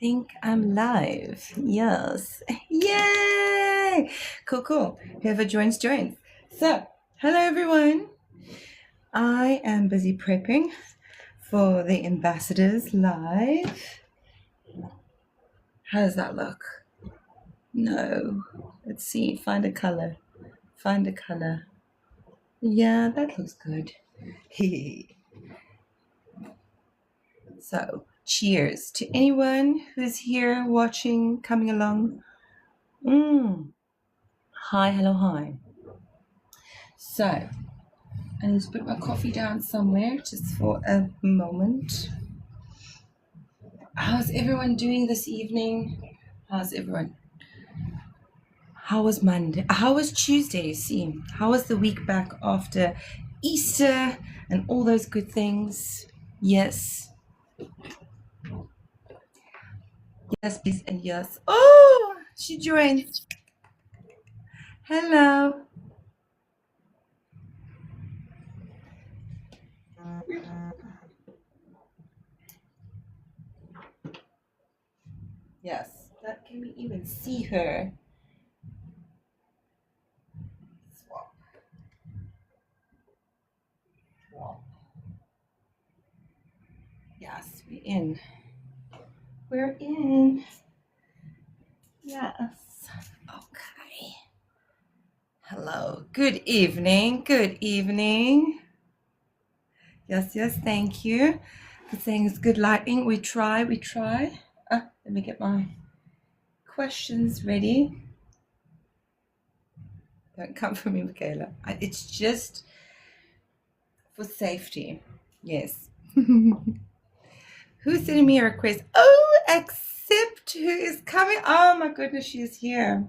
think I'm live. Yes. Yay! Cool. Whoever joins. So, hello everyone. I am busy prepping for the Ambassadors live. How does that look? No. Let's see. Find a color. Yeah, that looks good. So, cheers to anyone who's here watching, coming along. Hi, hello, hi. So, I need to put my coffee down somewhere just for a moment. How's everyone doing this evening? How's everyone? How was Monday? How was Tuesday? See, how was the week back after Easter and all those good things? Yes, please, and yes. Oh, she joined. Hello. Yes, that can we even see her? Swap. Yes, we're in. Yes. Okay. Hello. Good evening. Yes, thank you for saying it's good lighting. We try. Let me get my questions ready. Don't come for me, Micaela. It's just for safety. Yes. Who's sending me a request? Oh, accept who is coming. Oh my goodness, she is here.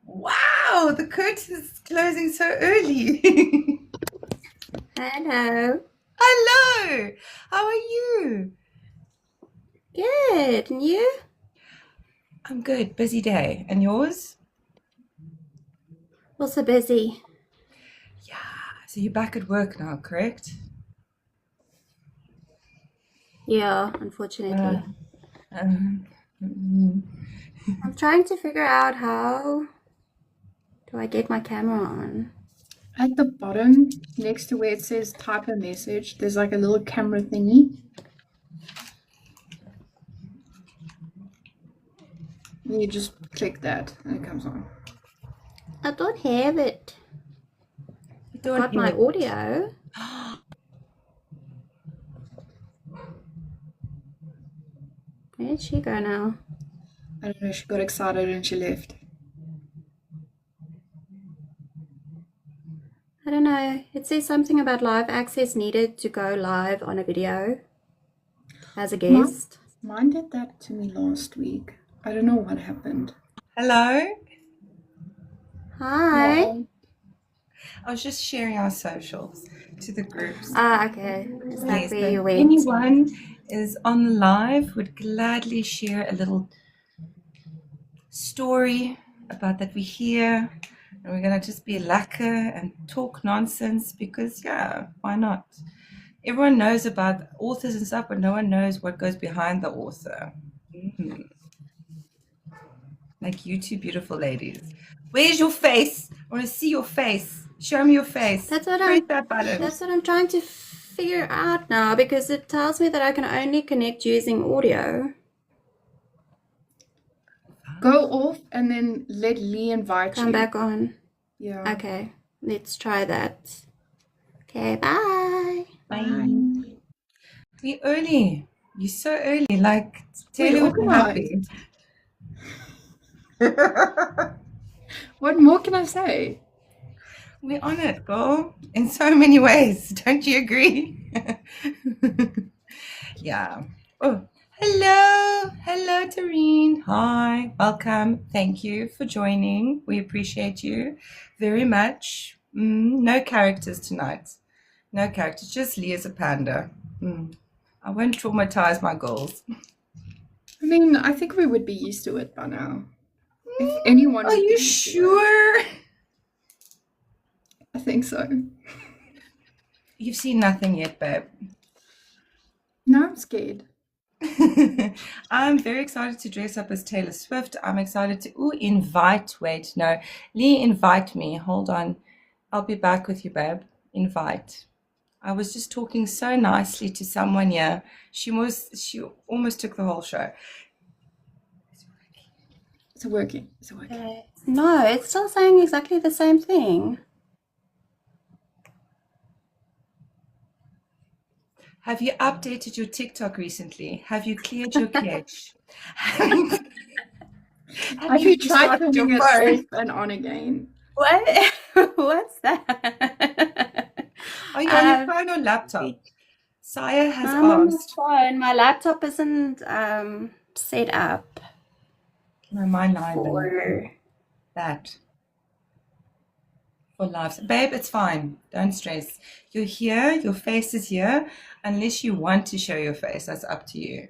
Wow, the curtain is closing so early. Hello. Hello. How are you? Good. And you? I'm good. Busy day. And yours? Also busy. Yeah. So you're back at work now, correct? Yeah, unfortunately. Mm. I'm trying to figure out how do I get my camera on. At the bottom, next to where it says type a message, there's like a little camera thingy. You just click that and it comes on. I don't have it. I've got my audio. Where did she go now? I don't know, she got excited and she left. I don't know. It says something about live access needed to go live on a video as a guest. Mine did that to me last week. I don't know what happened. Hello. Hi. Hello. I was just sharing our socials to the groups. Ah, okay. Is that where you went? Anyone is on live would gladly share a little story about that we're here, and we're gonna just be lacquer and talk nonsense because yeah, why not? Everyone knows about authors and stuff, but no one knows what goes behind the author. Like you two beautiful ladies. Where's your face? I want to see your face. Show me your face. That's what I'm trying to figure out now, because it tells me that I can only connect using audio. Go off and then let Lee invite you. Come back on. Yeah. Okay, let's try that. Okay, bye. Bye. You're early. You're so early. Like, tell We're you what organized. What more can I say? We're on it, girl. In so many ways. Don't you agree? Yeah. Oh, hello, Tareen. Hi, welcome. Thank you for joining. We appreciate you very much. No characters tonight. No characters. Just Lee as a panda. I won't traumatize my girls. I mean, I think we would be used to it by now. If anyone Are would be you used to it. sure? I think so. You've seen nothing yet, babe. No, I'm scared. I'm very excited to dress up as Taylor Swift. I'm excited to invite. Wait, no. Lee, invite me. Hold on. I'll be back with you, babe. Invite. I was just talking so nicely to someone here. She almost took the whole show. It's working. It's working. No, it's still saying exactly the same thing. Have you updated your TikTok recently? Have you cleared your cache? Have you tried restarted turning your it phone? off and on again? What? What's that? Are you on your phone or laptop? SAIAA has I'm on my asked. phone. My laptop isn't set up No, mine neither. for That. For lives. Babe, it's fine. Don't stress. You're here. Your face is here. Unless you want to show your face, that's up to you.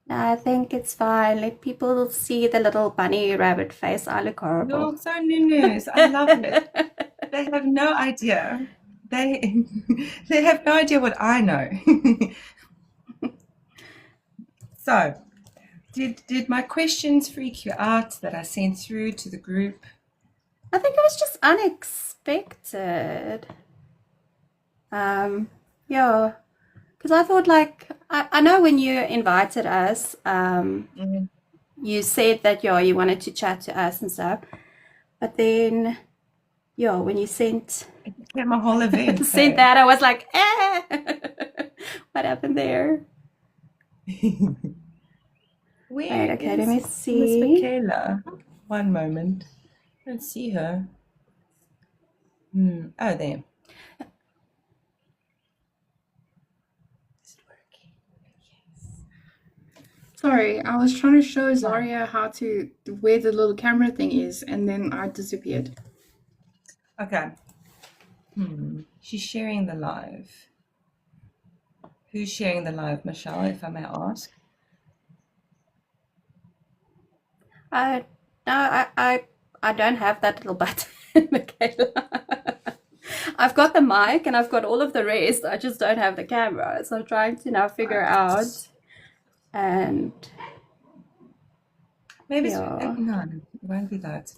No, I think it's fine. Let people see the little bunny rabbit face. I look horrible. You're so news. I love it. They have no idea. They have no idea what I know. So, did my questions freak you out that I sent through to the group? I think it was just unexpected. Yeah, because I thought like I know when you invited us, you said that you wanted to chat to us and stuff, but then when you sent It became a whole event. sent that, I was like, what happened there? Where Okay, let me is Miss see. Micaela? One moment. I don't see her. Oh, there. Is it working? Yes. Sorry, I was trying to show Azaria where the little camera thing is, and then I disappeared. Okay. She's sharing the live. Who's sharing the live, Michelle, if I may ask? No, I don't have that little button, Michaela. I've got the mic and I've got all of the rest. I just don't have the camera. So I'm trying to now figure out. And Maybe yeah, no, it won't be that.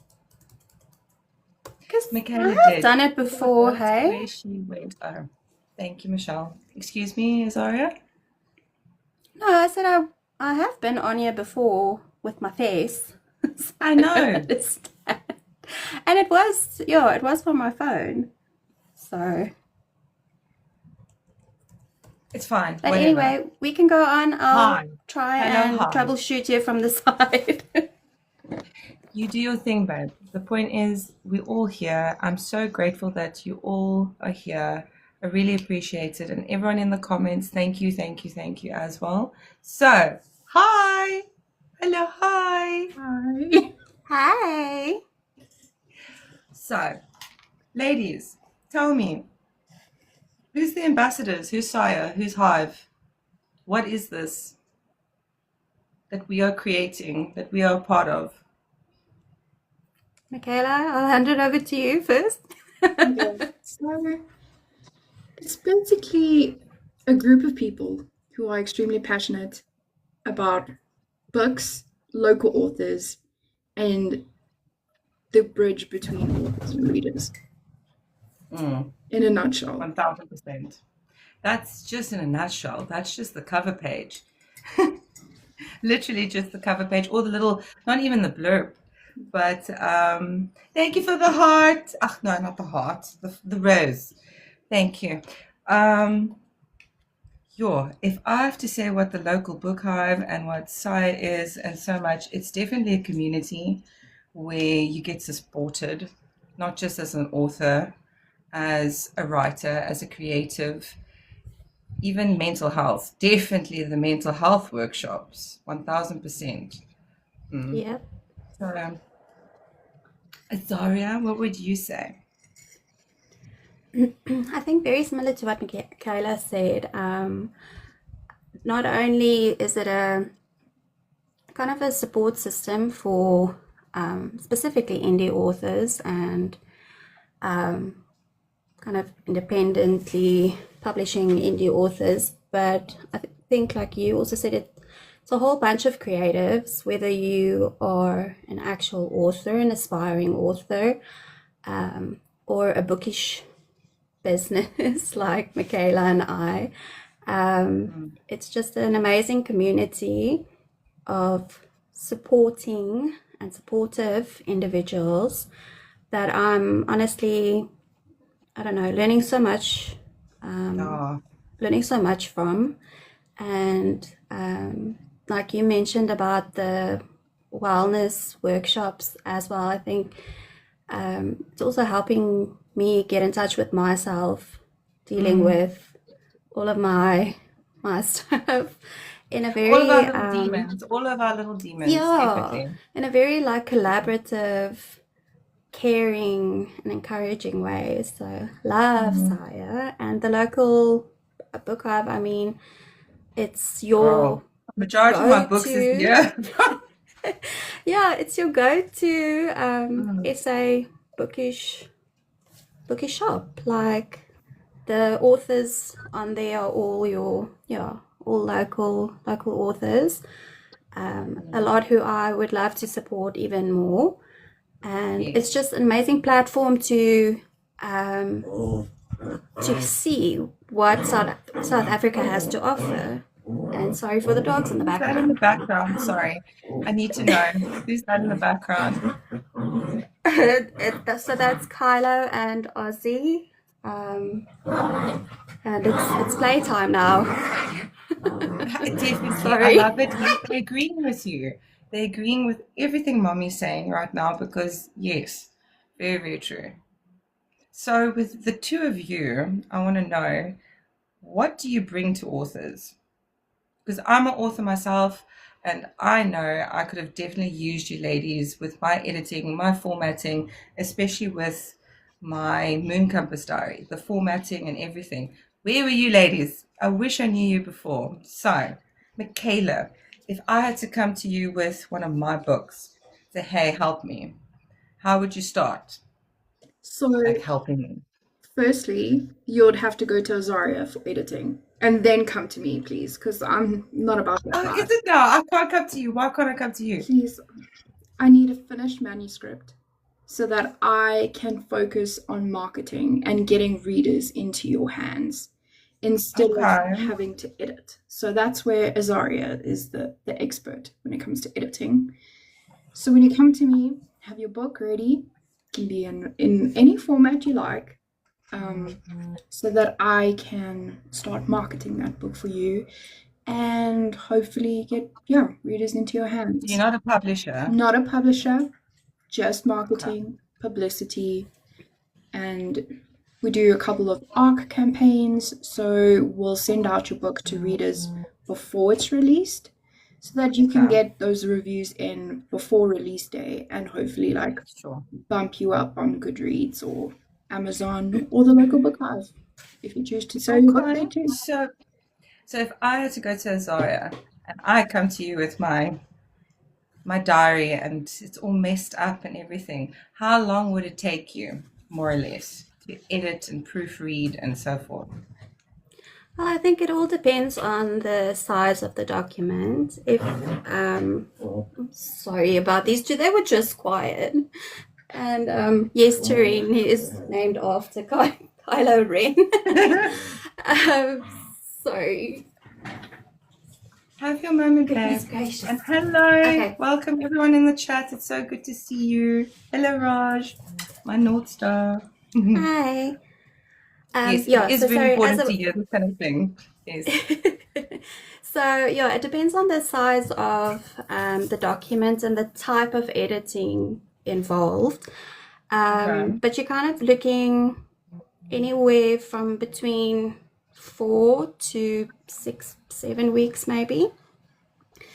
because I Micaela have did. done it before, That's hey? where she went. Oh, thank you, Michelle. Excuse me, Azaria? No, I said I have been on here before with my face. So I don't know. understand. And it was from my phone. So, It's fine. but Whatever. anyway, we can go on. I'll Hi. try Hello, and hi. troubleshoot you from the side. You do your thing, babe. The point is, we're all here. I'm so grateful that you all are here. I really appreciate it. And everyone in the comments, thank you, thank you, thank you as well. So, hi. Hello, hi. Hi. Hi. So, ladies, tell me, who's the ambassadors? Who's SAIAA? Who's Hive? What is this that we are creating, that we are a part of? Michaela, I'll hand it over to you first. Yeah. So it's basically a group of people who are extremely passionate about books, local authors, and the bridge between authors and readers. In a nutshell. 1000%. That's just in a nutshell. That's just the cover page. Literally just the cover page, or the little, not even the blurb. But thank you for the heart. Ach, no, not the heart. The rose. Thank you. If I have to say what the local book hive and what SAIAA is and so much, it's definitely a community where you get supported, not just as an author, as a writer, as a creative, even mental health. Definitely the mental health workshops, 1000%. Yep. So, Azaria, what would you say? I think very similar to what Michaela said. Not only is it a kind of a support system for specifically indie authors and kind of independently publishing indie authors, but think, like you also said, it's a whole bunch of creatives, whether you are an actual author, an aspiring author, or a bookish business like Micaela and I. It's just an amazing community of supporting and supportive individuals that I'm honestly, I don't know, Oh, learning so much from. And like you mentioned about the wellness workshops as well, I think it's also helping me get in touch with myself, dealing with all of my stuff in a all of our very little demons, all of our little demons, yeah, definitely. in a very like collaborative, caring and encouraging way. So love SAIAA and the local book hub. I mean, it's your Girl, majority of my books is go-to. here. Yeah, it's your go-to Mm, essay bookish shop. Like the authors on there are all your all local authors. A lot who I would love to support even more. And it's yes. just an amazing platform um, to see what South Africa has to offer. And sorry for the dogs in the Who's that in the background. background? Sorry. I need to know. Who's that in the background? So that's Kylo and Ozzy. Um, and it's playtime now. Definitely. I Sorry. love it. Yes, they're agreeing with you. They're agreeing with everything mommy's saying right now because, yes, very, very true. So, with the two of you, I want to know, what do you bring to authors? Because I'm an author myself, and I know I could have definitely used you ladies with my editing, my formatting, especially with my Moon Compass diary, the formatting and everything. Where were you ladies? I wish I knew you before. So, Michaela, if I had to come to you with one of my books, say, hey, help me, how would you start? So, Like helping me. firstly, you'd have to go to Azaria for editing and then come to me, please, because I'm not about that Oh, is life. it now? I can't come to you. Why can't I come to you? Please, I need a finished manuscript so that I can focus on marketing and getting readers into your hands instead of Okay. having to edit. So that's where Azaria is the expert when it comes to editing. So when you come to me, have your book ready, can be in any format you like, so that I can start marketing that book for you and hopefully get readers into your You're hands. not a publisher. Not a publisher, just Okay. marketing, publicity, and we do a couple of ARC campaigns. So we'll send out your book to readers before it's released so that you can Okay. get those reviews in before release day and hopefully like Sure. bump you up on Goodreads or Amazon or the local book hive if you choose to sell your book Okay. there too. So if I had to go to Azaria and I come to you with my diary and it's all messed up and everything, how long would it take you, more or less, to edit and proofread and so forth? Well, I think it all depends on the size of the document. If sorry about these two, they were just quiet. And yes, Tareen is named after Kylo Ren. um, sorry. Have your moment, Goodness babe. And gracious. hello, Okay. welcome everyone in the chat. It's so good to see you. Hello, Raj, my North Star. Hi. Yes, it Yeah, is so very sorry, as important to a hear this kind of thing. Yes. so yeah, it depends on the size of the document and the type of editing involved. Okay. But you're kind of looking anywhere from between 4 to 6, 7 weeks, maybe,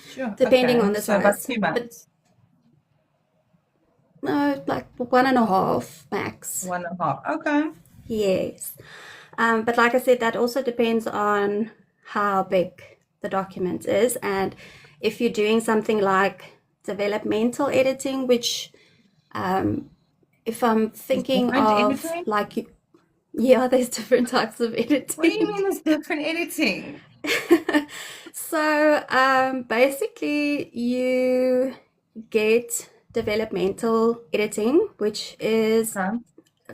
Sure. depending on Okay. the So about size. two But months, no, like 1.5 max. 1.5. Okay. Yes. But like I said, that also depends on how big the document is. And if you're doing something like developmental editing, which if I'm There's thinking different of editing? like, yeah, there's different types of What do you editing. mean there's different editing? So basically, you get developmental editing, which is Okay.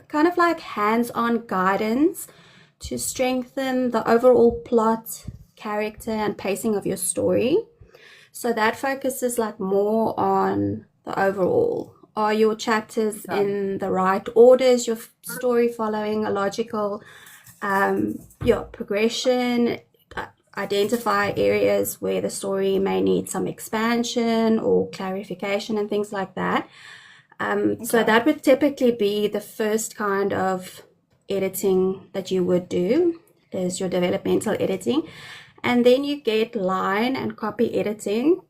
kind of like hands-on guidance to strengthen the overall plot, character, and pacing of your story. So that focuses like more on the overall. Are your chapters Okay. in the right order? Is your story following a logical progression? Identify areas where the story may need some expansion or clarification and things like that. So Okay. that would typically be the first kind of editing that you would do, is your developmental editing. And then you get line and copy editing.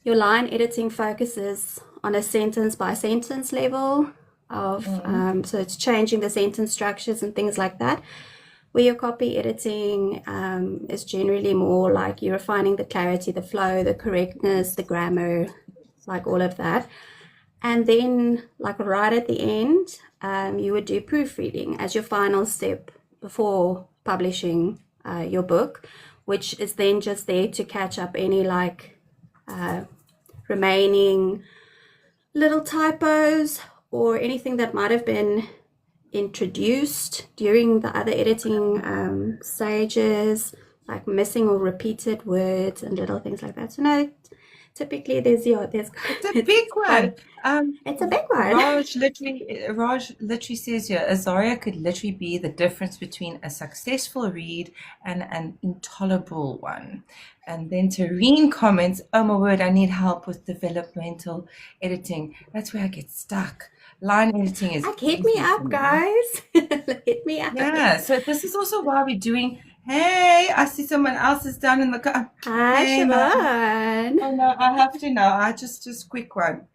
Your line editing focuses on a sentence by sentence level of, Mm. so it's changing the sentence structures and things like that. Where your copy editing is generally more like you're refining the clarity, the flow, the correctness, the grammar, like all of that. And then, like right at the end, you would do proofreading as your final step before publishing your book, which is then just there to catch up any like remaining little typos or anything that might have been introduced during the other editing stages, like missing or repeated words and little things like that. So no, typically there's It's a it's big quite one. it's a big one. Raj literally says here, Azaria could literally be the difference between a successful read and an intolerable one. And then Tareen comments, oh my word, I need help with developmental editing. That's where I get stuck. Line editing is Like hit me easy for up, me. guys. Hit me up. Yeah, so this is also why we're doing, hey, I see someone else is down in the car. Hi, Hey, man. Siobhan. Oh no, I have to now. I just quick one.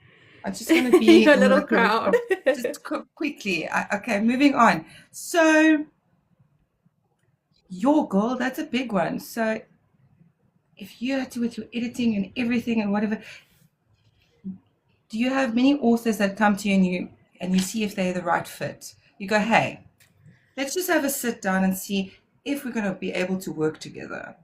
I just want to be Your in little like a crowd. just quickly. Okay, moving on. So your goal, that's a big one. So if you had to with your editing and everything and whatever, do you have many authors that come to you and you see if they're the right fit? You go, hey, let's just have a sit down and see if we're going to be able to work together.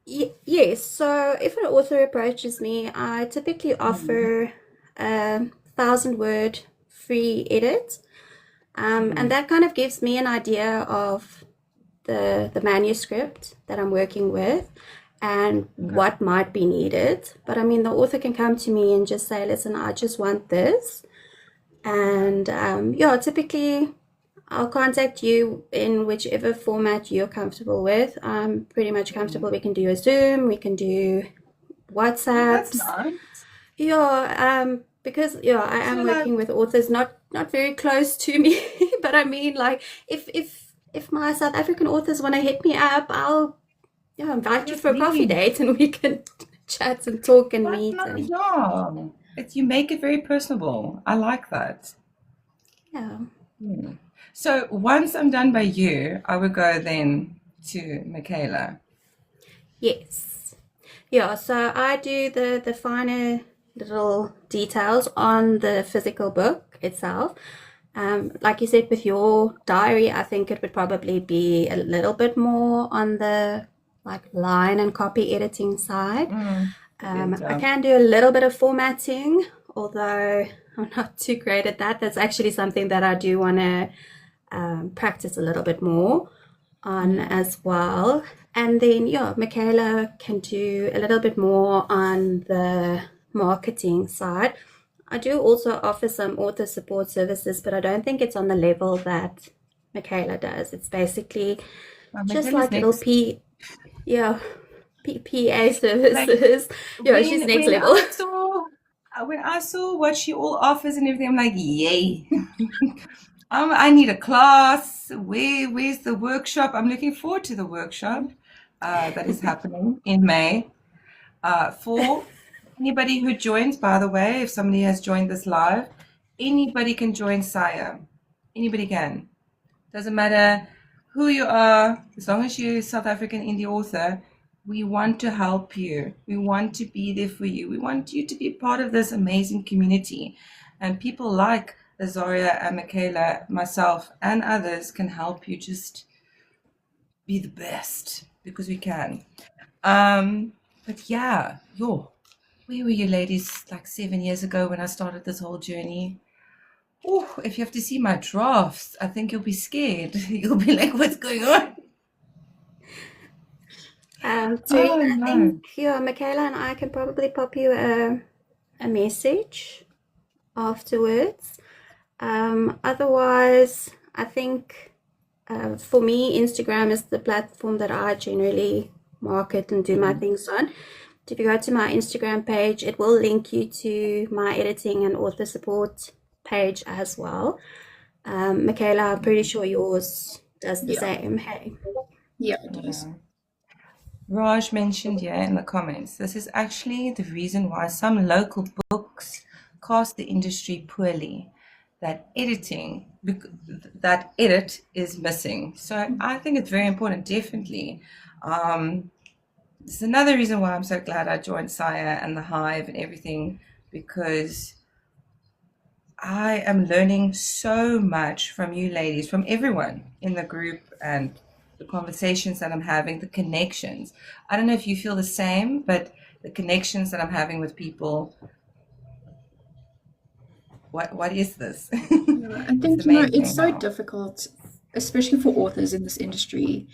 Yes, so if an author approaches me, I typically Mm, offer a 1,000 word free edit. And mm, that kind of gives me an idea of the manuscript that I'm working with and okay. what might be needed. But I mean, the author can come to me and just say, listen, I just want this. Okay. And typically I'll contact you in whichever format you're comfortable with. I'm pretty much comfortable. Mm. We can do a Zoom, we can do Oh, that's WhatsApps. nice. Because I So am like, working with authors not very close to me, but I mean, like, if my South African authors want to hit me up, I'll invite you yes, for a coffee please. date and we can chat and talk and That's meet nice. and Yeah. You make it very personable. I like that. yeah. Hmm. So once I'm done by you, I would go then to Michaela. Yes. Yeah, so I do the finer little details on the physical book itself. Like you said, with your diary, I think it would probably be a little bit more on the like line and copy editing side. Mm. It, I can do a little bit of formatting, although I'm not too great at that. That's actually something that I do want to practice a little bit more on mm, as well. And then, Michaela can do a little bit more on the marketing side. I do also offer some author support services, but I don't think it's on the level that Michaela does. It's basically just Michaela's like little next. yeah, PA Like services. Yeah, she's when next when level. I saw when I saw what she all offers and everything, I'm like, yay. I need a class. Where's the workshop? I'm looking forward to the workshop that is happening in May. For anybody who joins, by the way, if somebody has joined this live, anybody can join SAIAA. Anybody can. Doesn't matter who you are, as long as you're a South African indie author, we want to help you. We want to be there for you. We want you to be part of this amazing community. And people like Azaria and Michaela, myself, and others can help you just be the best because we can. But yeah, where were you ladies like 7 years ago when I started this whole journey? Oh, if you have to see my drafts, I think you'll be scared. You'll be like, what's going on? Tareen, Oh I think no. Michaela and I can probably pop you a message afterwards. Otherwise, I think for me, Instagram is the platform that I generally market and do my things on. If you go to my Instagram page, it will link you to my editing and author support page as well. Michaela, I'm pretty sure yours does the Yeah, same. Hey. yeah, it does. Yeah. Raj mentioned here in the comments, this is actually the reason why some local books cast the industry poorly. That edit is missing. So I think it's very important, definitely. This is another reason why I'm so glad I joined SAIAA and the Hive and everything, because I am learning so much from you ladies, from everyone in the group, and the conversations that I'm having, the connections. I don't know if you feel the same, but the connections that I'm having with people, what is this? Yeah, I It's think, it's amazing so now. difficult, especially for authors in this industry.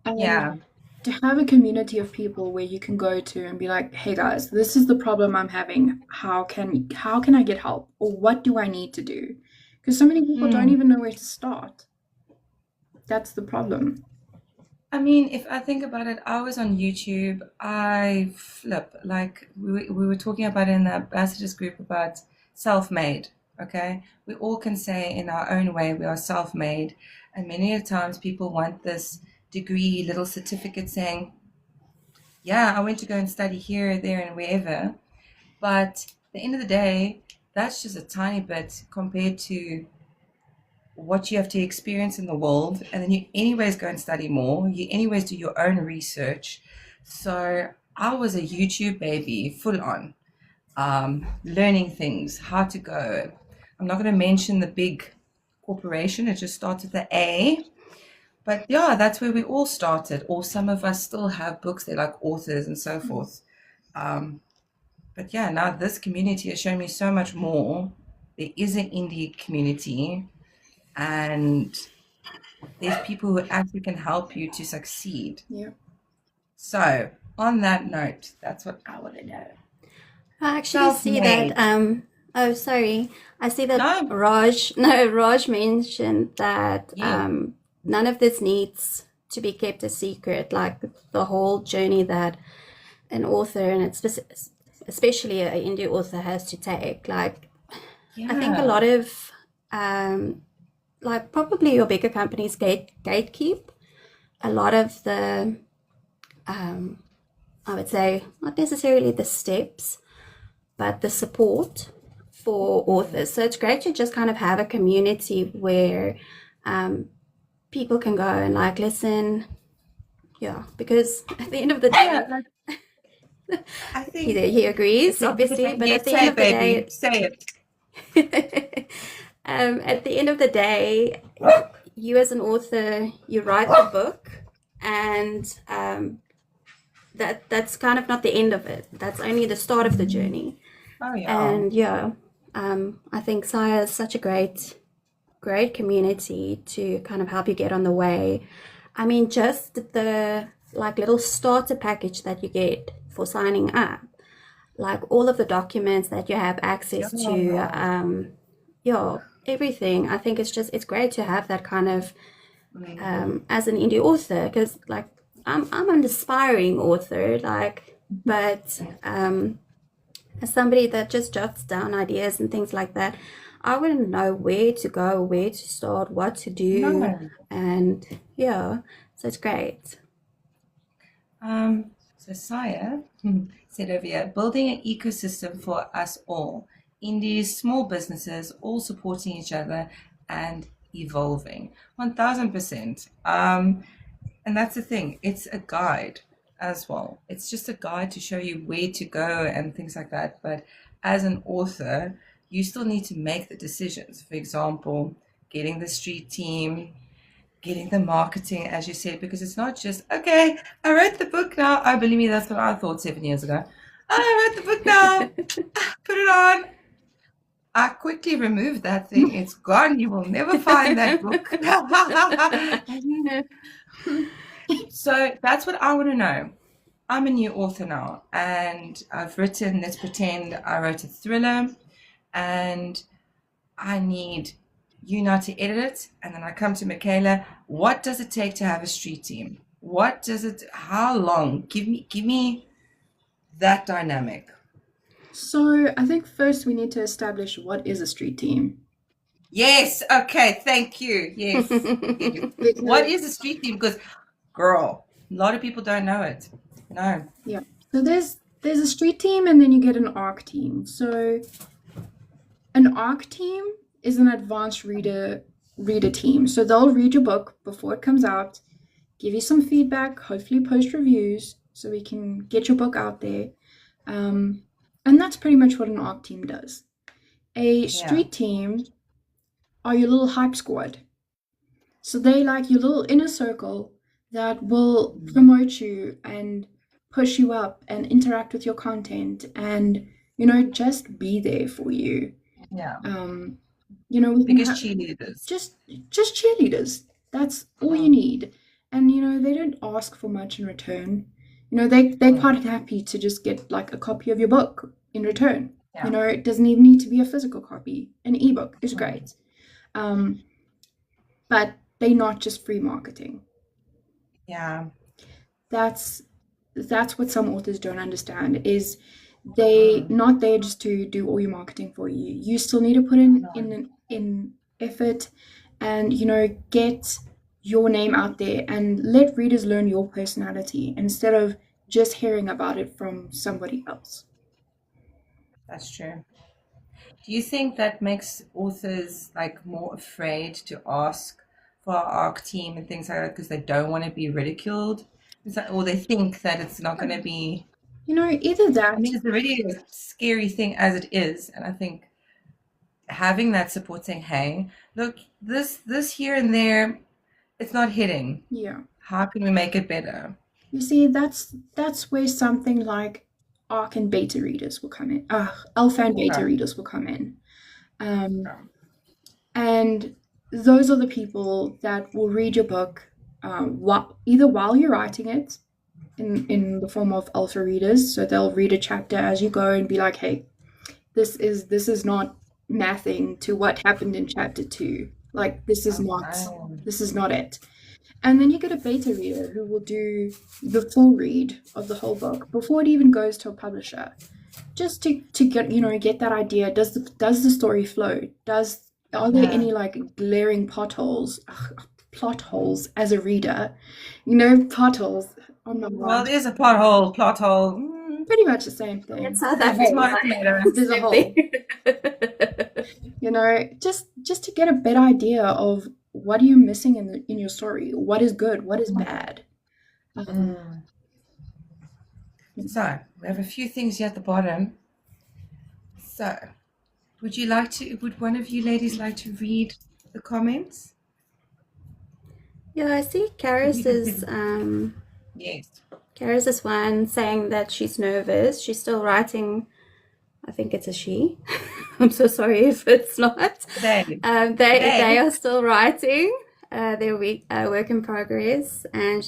And Yeah. to have a community of people where you can go to and be like, hey guys, this is the problem I'm having. How can I get help? Or what do I need to do? Because so many people don't Hmm. even know where to start. That's the problem. I mean, if I think about it, I was on YouTube. I flip, like we were talking about in the ambassadors group about self-made. Okay, we all can say in our own way we are self-made, and many a times people want this degree, little certificate saying, "Yeah, I went to go and study here, there, and wherever." But at the end of the day, that's just a tiny bit compared to what you have to experience in the world, and then you anyways go and study more, you anyways do your own research. So I was a YouTube baby, full on, learning things, how to go. I'm not going to mention the big corporation, it just starts with the A, but yeah, that's where we all started, or some of us still have books, they're like authors and so forth. But yeah, now this community has shown me so much more. There is an indie community, and there's people who actually can help you to succeed. Yeah. So, on that note, that's what I want to know. I actually Self see that, made. oh, sorry. I see that No, Raj mentioned that yeah, none of this needs to be kept a secret, like the whole journey that an author, and it's especially an indie author, has to take. Like, I think a yeah, lot of, um, like probably your bigger companies gatekeep a lot of the, um, I would say, not necessarily the steps, but the support for authors. So it's great to just kind of have a community where um, people can go and like listen. Yeah, because at the end of the yeah. day, Like, I think he it's agrees, not the obviously, thing. but Yeah, at the say end it, of the baby. day, Say it. at the end of the day, you as an author, you write the book, and that's kind of not the end of it. That's only the start of the journey. Oh yeah. And yeah, I think SAIAA is such a great community to kind of help you get on the way. I mean, just the like little starter package that you get for signing up, like all of the documents that you have access to, Yeah. yeah, everything. I think it's great to have that kind of Amazing. as an indie author, because like I'm an aspiring author, like, but as somebody that just jots down ideas and things like that, I wouldn't know where to go, where to start, what to do, No. and yeah, so it's great. So Saya said over here, building an ecosystem for us all, indies, small businesses, all supporting each other and evolving. 1000%. And that's the thing, it's a guide as well. It's just a guide to show you where to go and things like that. But as an author, you still need to make the decisions. For example, getting the street team, getting the marketing, as you said, because it's not just, okay, I wrote the book now. Oh, believe me, that's what I thought 7 years ago. I wrote the book now. Put it on. I quickly removed that thing. It's gone. You will never find that book. So that's what I want to know. I'm a new author now, and I've written, let's pretend I wrote a thriller, and I need you now to edit it. And then I come to Micaela. What does it take to have a street team? What does it, how long? Give me that dynamic. So I think first we need to establish what is a street team. Yes. Okay. Thank you. Yes. What is a street team? Because, girl, a lot of people don't know it. No. Yeah. So there's a street team, and then you get an ARC team. So an ARC team is an advanced reader team. So they'll read your book before it comes out, give you some feedback, hopefully post reviews, so we can get your book out there. And that's pretty much what an ARC team does. A street team are your little hype squad. So they like your little inner circle that will promote you and push you up and interact with your content and, just be there for you. Yeah. Because cheerleaders. Just cheerleaders. That's all you need. And, they don't ask for much in return. They're quite happy to just get like a copy of your book in return. Yeah. It doesn't even need to be a physical copy. An ebook is great. But they're not just free marketing. Yeah. That's what some authors don't understand is they not there just to do all your marketing for you. You still need to put in effort and, get your name out there and let readers learn your personality instead of just hearing about it from somebody else. That's true. Do you think that makes authors like more afraid to ask for our ARC team and things like that because they don't want to be ridiculed? Or they think that it's not going to be... either that... I mean, it's already a scary thing as it is. And I think having that support saying, hey, look, this here and there, it's not hitting. Yeah. How can we make it better? You see, that's where something like ARC and beta readers will come in. Alpha and beta readers will come in. And those are the people that will read your book either while you're writing it in the form of alpha readers. So they'll read a chapter as you go and be like, hey, this is not mathing to what happened in chapter 2. Like, this is not it. And then you get a beta reader who will do the full read of the whole book before it even goes to a publisher, just to get get that idea. Does the story flow? Are there any like glaring plot holes as a reader? Potholes. Well, there's a plot hole. Pretty much the same thing. It's how that There's a hole. Just to get a better idea of what are you missing in your story? What is good? What is bad? So we have a few things here at the bottom. So would one of you ladies like to read the comments? Yeah, I see Karis is yes. Karis is one saying that she's nervous. She's still writing. I think it's a she. I'm so sorry if it's not. They are still writing their work in progress and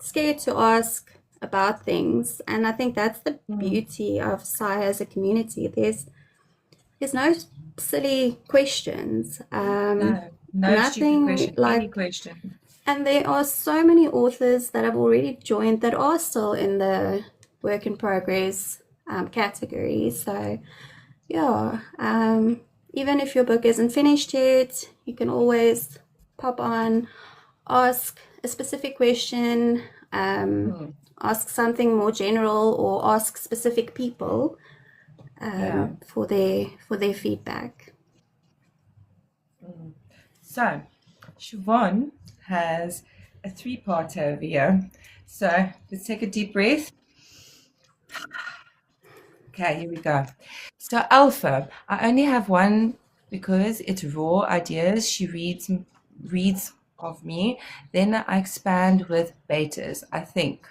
scared to ask about things. And I think that's the beauty of SAIAA as a community. There's no silly questions. No nothing stupid question, like any question. And there are so many authors that have already joined that are still in the work in progress category. So yeah, even if your book isn't finished yet, you can always pop on, ask a specific question, ask something more general, or ask specific people for their feedback. So Siobhan has a 3-part over here. So let's take a deep breath. Okay, here we go. So Alpha, I only have one because it's raw ideas. She reads of me. Then I expand with betas. I think.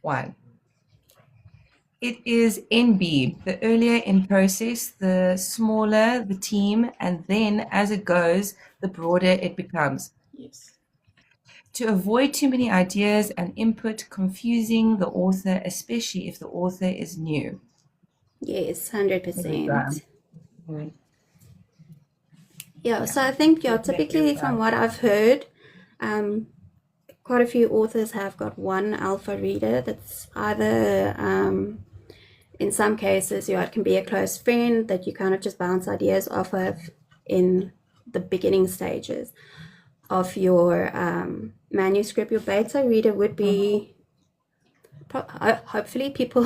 One. It is NB. The earlier in process, the smaller the team, and then as it goes, the broader it becomes. Yes. To avoid too many ideas and input confusing the author, especially if the author is new. Yes, 100%. Mm. Yeah, so I think, yeah, typically from what I've heard, quite a few authors have got one alpha reader that's either, in some cases, yeah, it can be a close friend that you kind of just bounce ideas off of in the beginning stages of your manuscript. Your beta reader would be hopefully people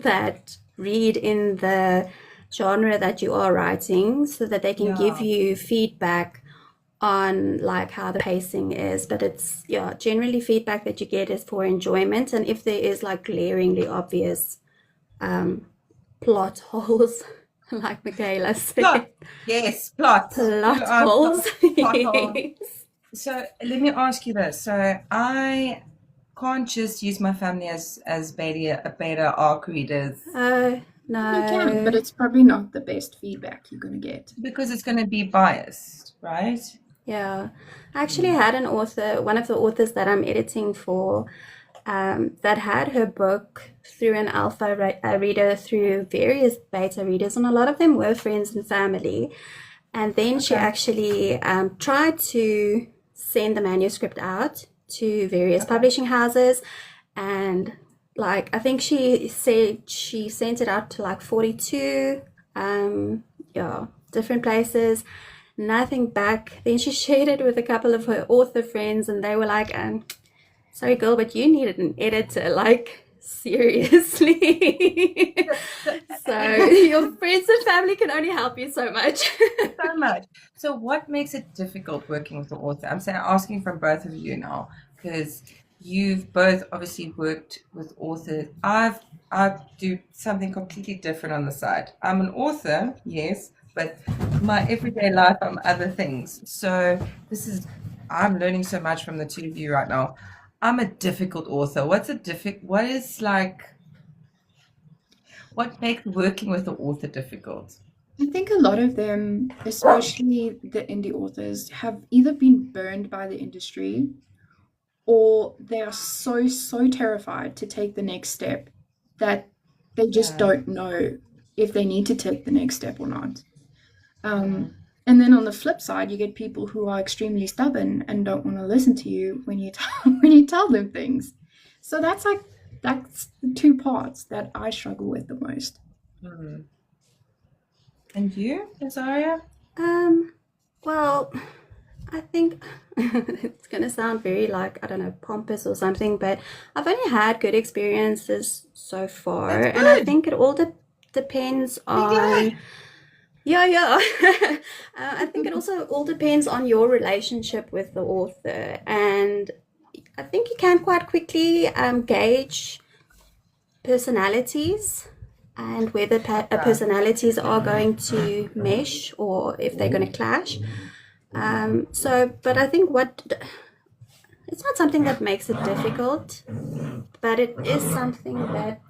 that read in the genre that you are writing, so that they can give you feedback on like how the pacing is. But it's, yeah, generally feedback that you get is for enjoyment, and if there is like glaringly obvious plot holes, like Micaela said. Plot. Yes, plot. Plot holes. Yes. So let me ask you this. So I can't just use my family as beta arc readers. No. You can, but it's probably not the best feedback you're going to get. Because it's going to be biased, right? Yeah. I actually had an author, one of the authors that I'm editing for, that had her book through an alpha reader, through various beta readers, and a lot of them were friends and family. And then she actually tried to send the manuscript out to various publishing houses, and like I think she said she sent it out to like 42 different places, nothing back. Then she shared it with a couple of her author friends, and they were like, sorry girl, but you needed an editor, like seriously. So your friends and family can only help you so much. So much. So what makes it difficult working with the author? I'm asking from both of you now, because you've both obviously worked with authors. I do something completely different on the side. I'm an author, yes, but my everyday life, I'm other things. So I'm learning so much from the two of you right now. I'm a difficult author. What makes working with the author difficult? I think a lot of them, especially the indie authors, have either been burned by the industry, or they are so terrified to take the next step that they just don't know if they need to take the next step or not. And then on the flip side, you get people who are extremely stubborn and don't want to listen to you when you tell them things. So that's the two parts that I struggle with the most. And you, Azaria? Well, I think it's going to sound very like, I don't know, pompous or something, but I've only had good experiences so far. And I think it all depends on... Yeah. I think it also all depends on your relationship with the author. And I think you can quite quickly gauge personalities and whether personalities are going to mesh or if they're going to clash. But I think it's not something that makes it difficult, but it is something that,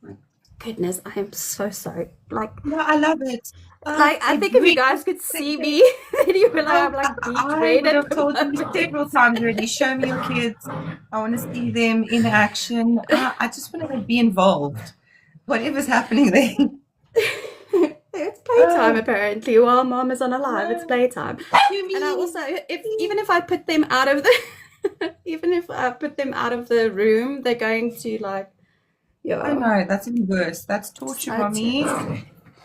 my goodness, I am so sorry. No, I love it. I think if you guys could see me, then you would I'm like I would have told you several times already, show me your kids. I want to see them in action. I just want to be involved. Whatever's happening there. It's playtime apparently. While mom is on a live, it's playtime. And I also, even if I put them out of the room, they're going to like, yeah. I know, that's even worse. That's torture, mommy.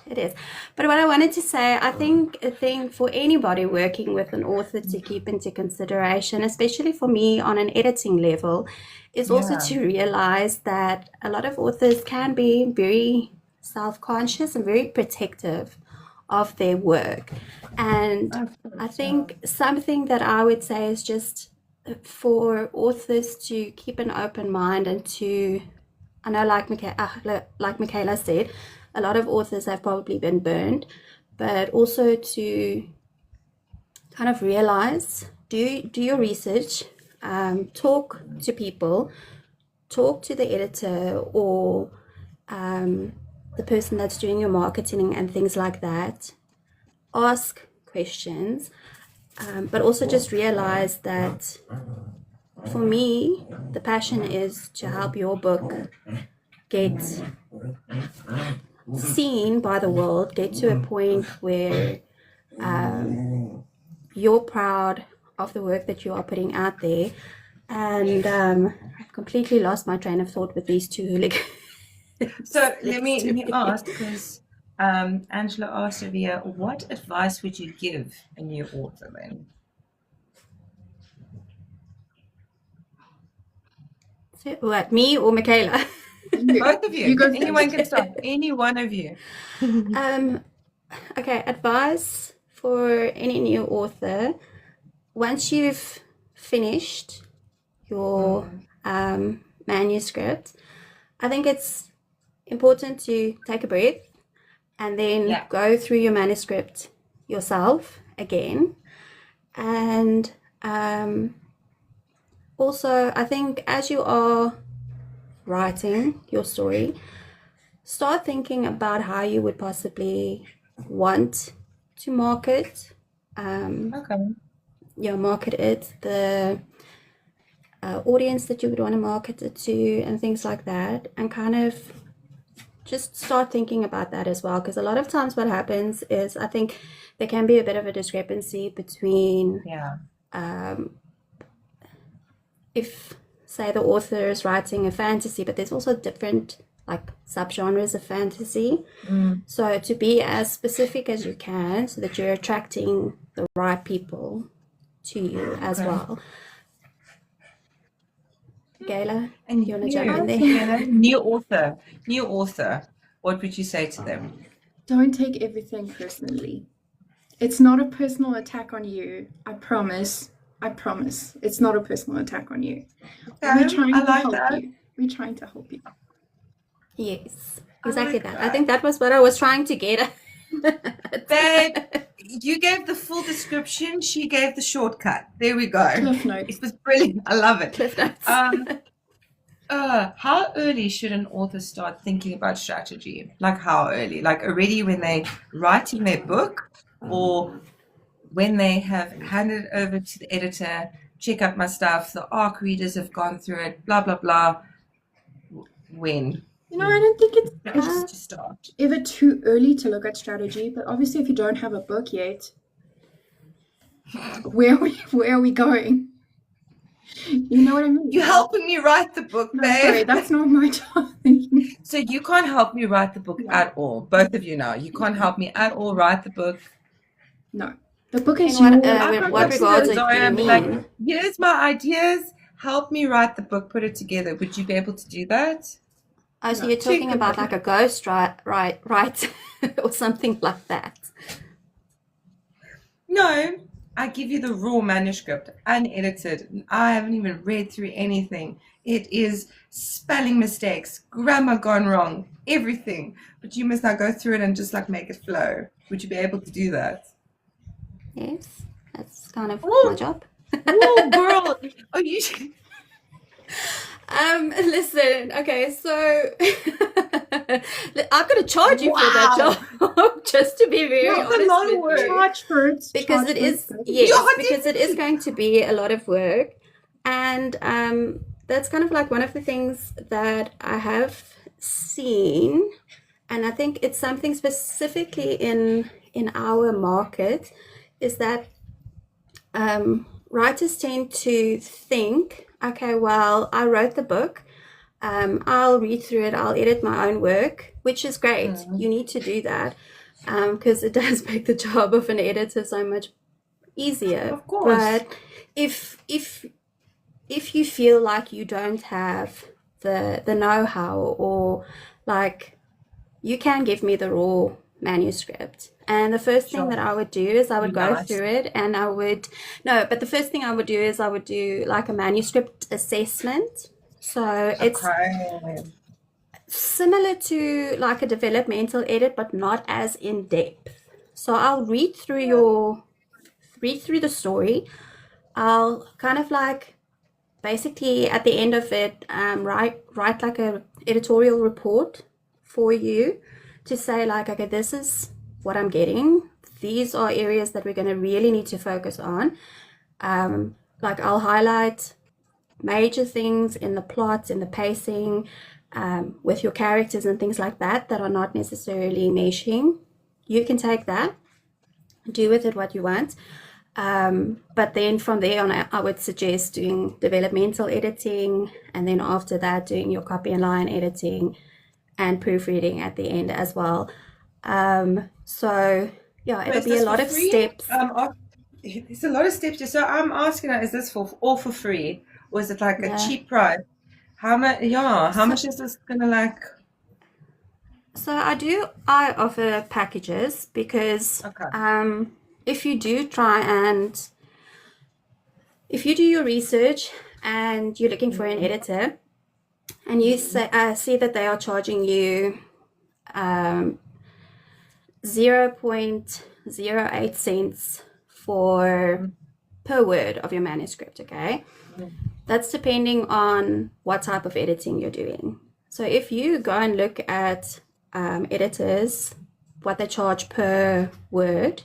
It is. But what I wanted to say, I think a thing for anybody working with an author to keep into consideration, especially for me on an editing level, is also to realize that a lot of authors can be very self-conscious and very protective of their work. And I think something that I would say is just for authors to keep an open mind and to, I know like Micaela said, a lot of authors have probably been burned, but also to kind of realize do your research, talk to people, talk to the editor or the person that's doing your marketing and things like that. Ask questions, but also just realize that for me, the passion is to help your book get seen by the world, get to a point where you're proud of the work that you are putting out there. And I've completely lost my train of thought with these two hooligans. So let me ask, because Angela asked Avia, what advice would you give a new author then? What, me or Micaela? Both of you. You go Anyone first. can start. Any one of you. Okay, advice for any new author. Once you've finished your manuscript, I think it's important to take a breath and then go through your manuscript yourself again. And also, I think as you are writing your story, start thinking about how you would possibly want to market market it, the audience that you would want to market it to, and things like that, and kind of just start thinking about that as well, because a lot of times what happens is I think there can be a bit of a discrepancy between if, say, the author is writing a fantasy, but there's also different like subgenres of fantasy. So to be as specific as you can so that you're attracting the right people to you as well. Gayla, And you want to jump in there? Fiona, new author, what would you say to them? Don't take everything personally. It's not a personal attack on you. I promise. It's not a personal attack on you. We're trying to help you. We're trying to help you. Yes, exactly that. I think that was what I was trying to get at. Babe, you gave the full description. She gave the shortcut. There we go. Cliff notes. It was brilliant. I love it. Cliff notes. How early should an author start thinking about strategy? Like how early? Like already when they writing their book, or when they have handed it over to the editor, check out my stuff, the ARC readers have gone through it, blah, blah, blah. When? You know, I don't think it's Just to start. ever too early to look at strategy, but obviously if you don't have a book yet, where are we going? You know what I mean? You're helping me write the book, No, babe. sorry, that's not my job. So you can't help me write the book at all. Both of you now. You can't help me at all write the book. No. The book is In yours. what regards do you mean? Like, here's my ideas. Help me write the book, put it together. Would you be able to do that? Oh, so you're talking about like a ghost write or something like that. No, I give you the raw manuscript, unedited. I haven't even read through anything. It is spelling mistakes, grammar gone wrong, everything. But you must now go through it and just like make it flow. Would you be able to do that? Yes, that's kind of my job. Oh, girl. Oh, you should. Listen, okay, so I'm gonna charge you for that job, just to be very honest with you. Charge for it. Because it is, yes, because it is going to be a lot of work, and that's kind of like one of the things that I have seen, and I think it's something specifically in our market, is that writers tend to think, okay, well, I wrote the book, I'll read through it, I'll edit my own work, which is great. You need to do that because it does make the job of an editor so much easier. Of course. But if you feel like you don't have the know-how, or like, you can give me the raw manuscript, and the first thing that I would do is I would go through it, and but the first thing I would do is I would do like a manuscript assessment. So it's similar to like a developmental edit, but not as in depth. So I'll read through the story, I'll kind of like basically at the end of it write like a editorial report for you to say like, okay, this is what I'm getting. These are areas that we're going to really need to focus on. Like I'll highlight major things in the plot, in the pacing, with your characters and things like that that are not necessarily meshing. You can take that, do with it what you want. But then from there on, I would suggest doing developmental editing, and then after that, doing your copy and line editing and proofreading at the end as well. So yeah, it'll Is be a this for lot of free? steps. It's a lot of steps. So I'm asking, is this for all for free, or is it like a Yeah. cheap price? How much? Yeah, how So, much is this gonna like? I offer packages because Okay. if you do try and if you do your research and you're looking for an editor and you see that they are charging you 0.08 cents for per word of your manuscript, okay? That's depending on what type of editing you're doing. So if you go and look at editors, what they charge per word,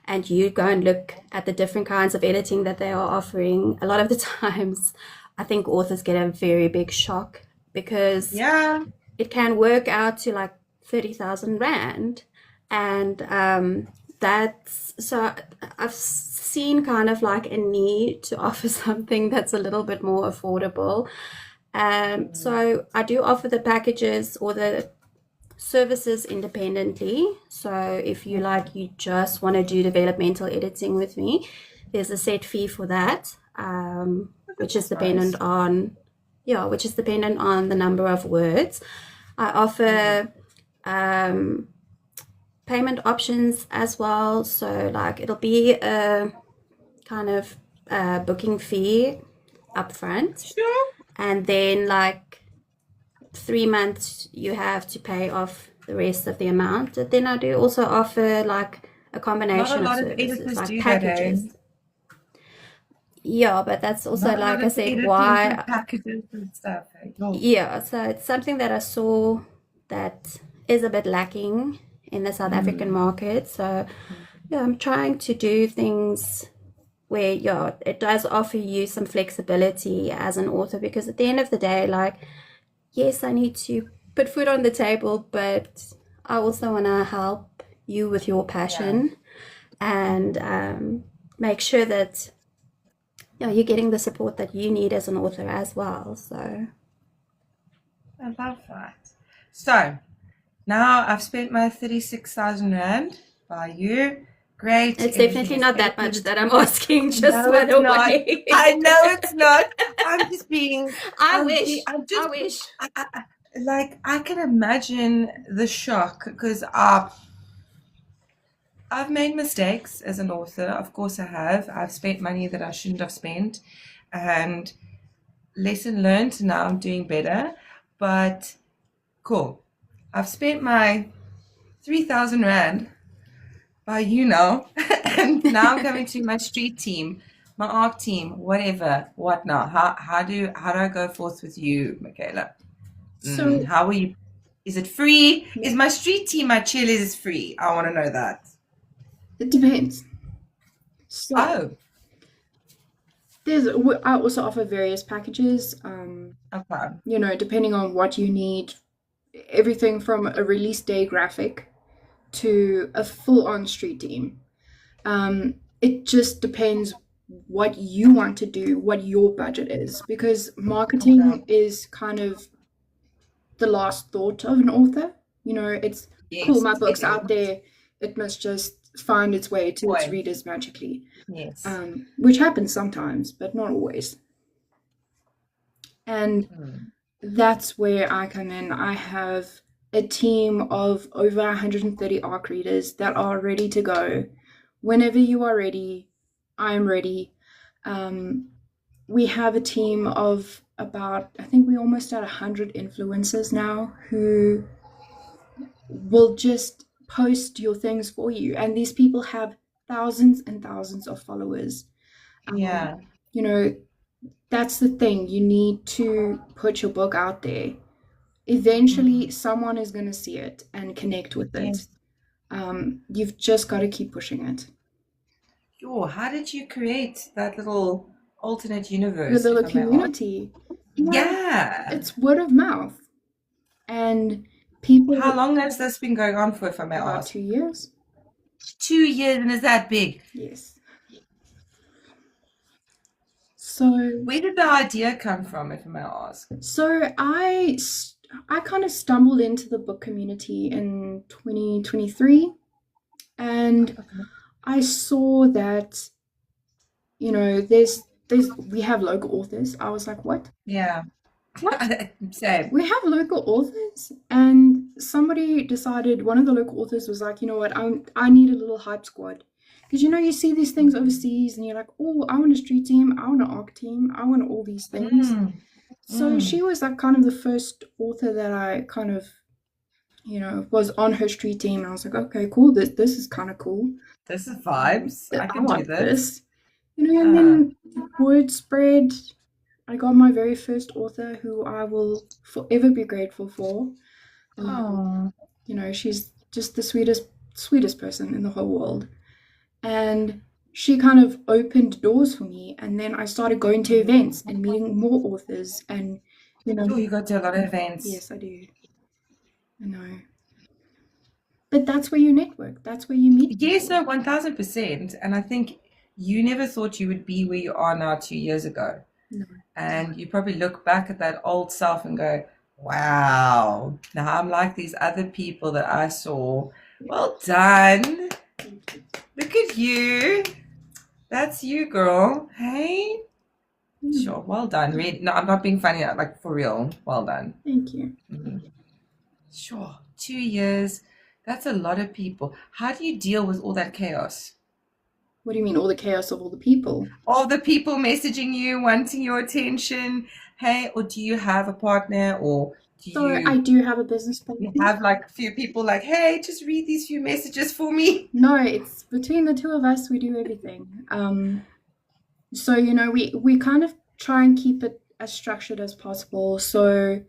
and you go and look at the different kinds of editing that they are offering, a lot of the times I think authors get a very big shock because Yeah. it can work out to like 30,000 Rand. And that's so I've seen kind of like a need to offer something that's a little bit more affordable. So I do offer the packages or the services independently. So if you just want to do developmental editing with me, there's a set fee for that, which is dependent Nice. on the number of words. I offer payment options as well. So like it'll be a kind of booking fee upfront, Sure. and then like 3 months you have to pay off the rest of the amount. But then I do also offer like a Not a combination of lot of services, editors like do that, eh? packages. Yeah, but that's also, Not a like lot I of said, editors and why. packages and stuff. Eh? Oh. Yeah, so it's something that I saw that is a bit lacking in the South African market. So yeah, I'm trying to do things where, yeah, it does offer you some flexibility as an author, because at the end of the day, like, yes, I need to put food on the table, but I also want to help you with your Yeah. passion and make sure that, yeah, you're getting the support that you need as an author as well. So I love that. So now I've spent my 36,000 Rand by you. Great. it's Everything definitely is not that much edited. that I'm asking, just No, by it's the not. way. I know it's not. I'm just being, I wish. I'm I just, wish. like, I can imagine the shock because I've made mistakes as an author. Of course, I have. I've spent money that I shouldn't have spent. And lesson learned, now I'm doing better. But cool. I've spent my 3,000 Rand by you now. And now I'm coming to my street team, my ARC team, whatever. What now? How do I go forth with you, Micaela? So How are you? Is it free? Is my street team, my cheerleaders is free? I want to know that. it depends. So Oh, I also offer various packages. okay. Depending on what you need, everything from a release day graphic to a full-on street team. It just depends what you want to do, what your budget is, because Okay. marketing is kind of the last thought of an author. It's cool, Yes, my it book's out is. there, it must just find its way to its Boy, readers magically, yes. which happens sometimes, but not always. And Hmm. that's where I come in. I have a team of over 130 ARC readers that are ready to go. Whenever you are ready, I'm ready. Um, we have a team of about, I think we almost at 100 influencers now who will just post your things for you. And these people have thousands and thousands of followers. Yeah. You know, that's the thing. You need to put your book out there. Eventually, someone is going to see it and connect with it. Yes. You've just got to keep pushing it. Yo, how did you create that little alternate The universe, if little I may ask? community, Yeah. it's word of mouth. And people, How long has this been going on for, if I may about ask? 2 years. 2 years, and is that big? Yes. So, Where did the idea come from, if I may ask? I kind of stumbled into the book community in 2023, and Okay. I saw that, there's we have local authors. I was like, what? Yeah. What? Same. We have local authors? And somebody decided, one of the local authors was like, you know what, I need a little hype squad. Because you see these things overseas and you're like, oh, I want a street team, I want an ARC team, I want all these things. Mm, So mm. she was like kind of the first author that I kind of, was on her street team. And I was like, okay, cool, this is kind of cool. This is vibes. I I can do like this. this. And Uh, then word spread. I got my very first author who I will forever be grateful for. oh. She's just the sweetest person in the whole world. And she kind of opened doors for me. And then I started going to events and meeting more authors. And, Oh, you go to a lot of events. yes, I do. I know. But that's where you network. That's where you meet Yes, people. no, 1000%. And I think you never thought you would be where you are now 2 years ago. No. And you probably look back at that old self and go, wow, now I'm like these other people that I saw. Well done. Look at you. That's you, girl. Hey? Sure. Well done. Really. No, I'm not being funny. Like, for real. Well done. Thank you. Sure. 2 years. That's a lot of people. How do you deal with all that chaos? What do you mean, all the chaos of all the people? All the people messaging you, wanting your attention. Hey, or do you have a partner, or do So I you do have a business partner. have like a few people like, hey, just read these few messages for me? No, it's between the two of us, we do everything. So we kind of try and keep it as structured as possible. So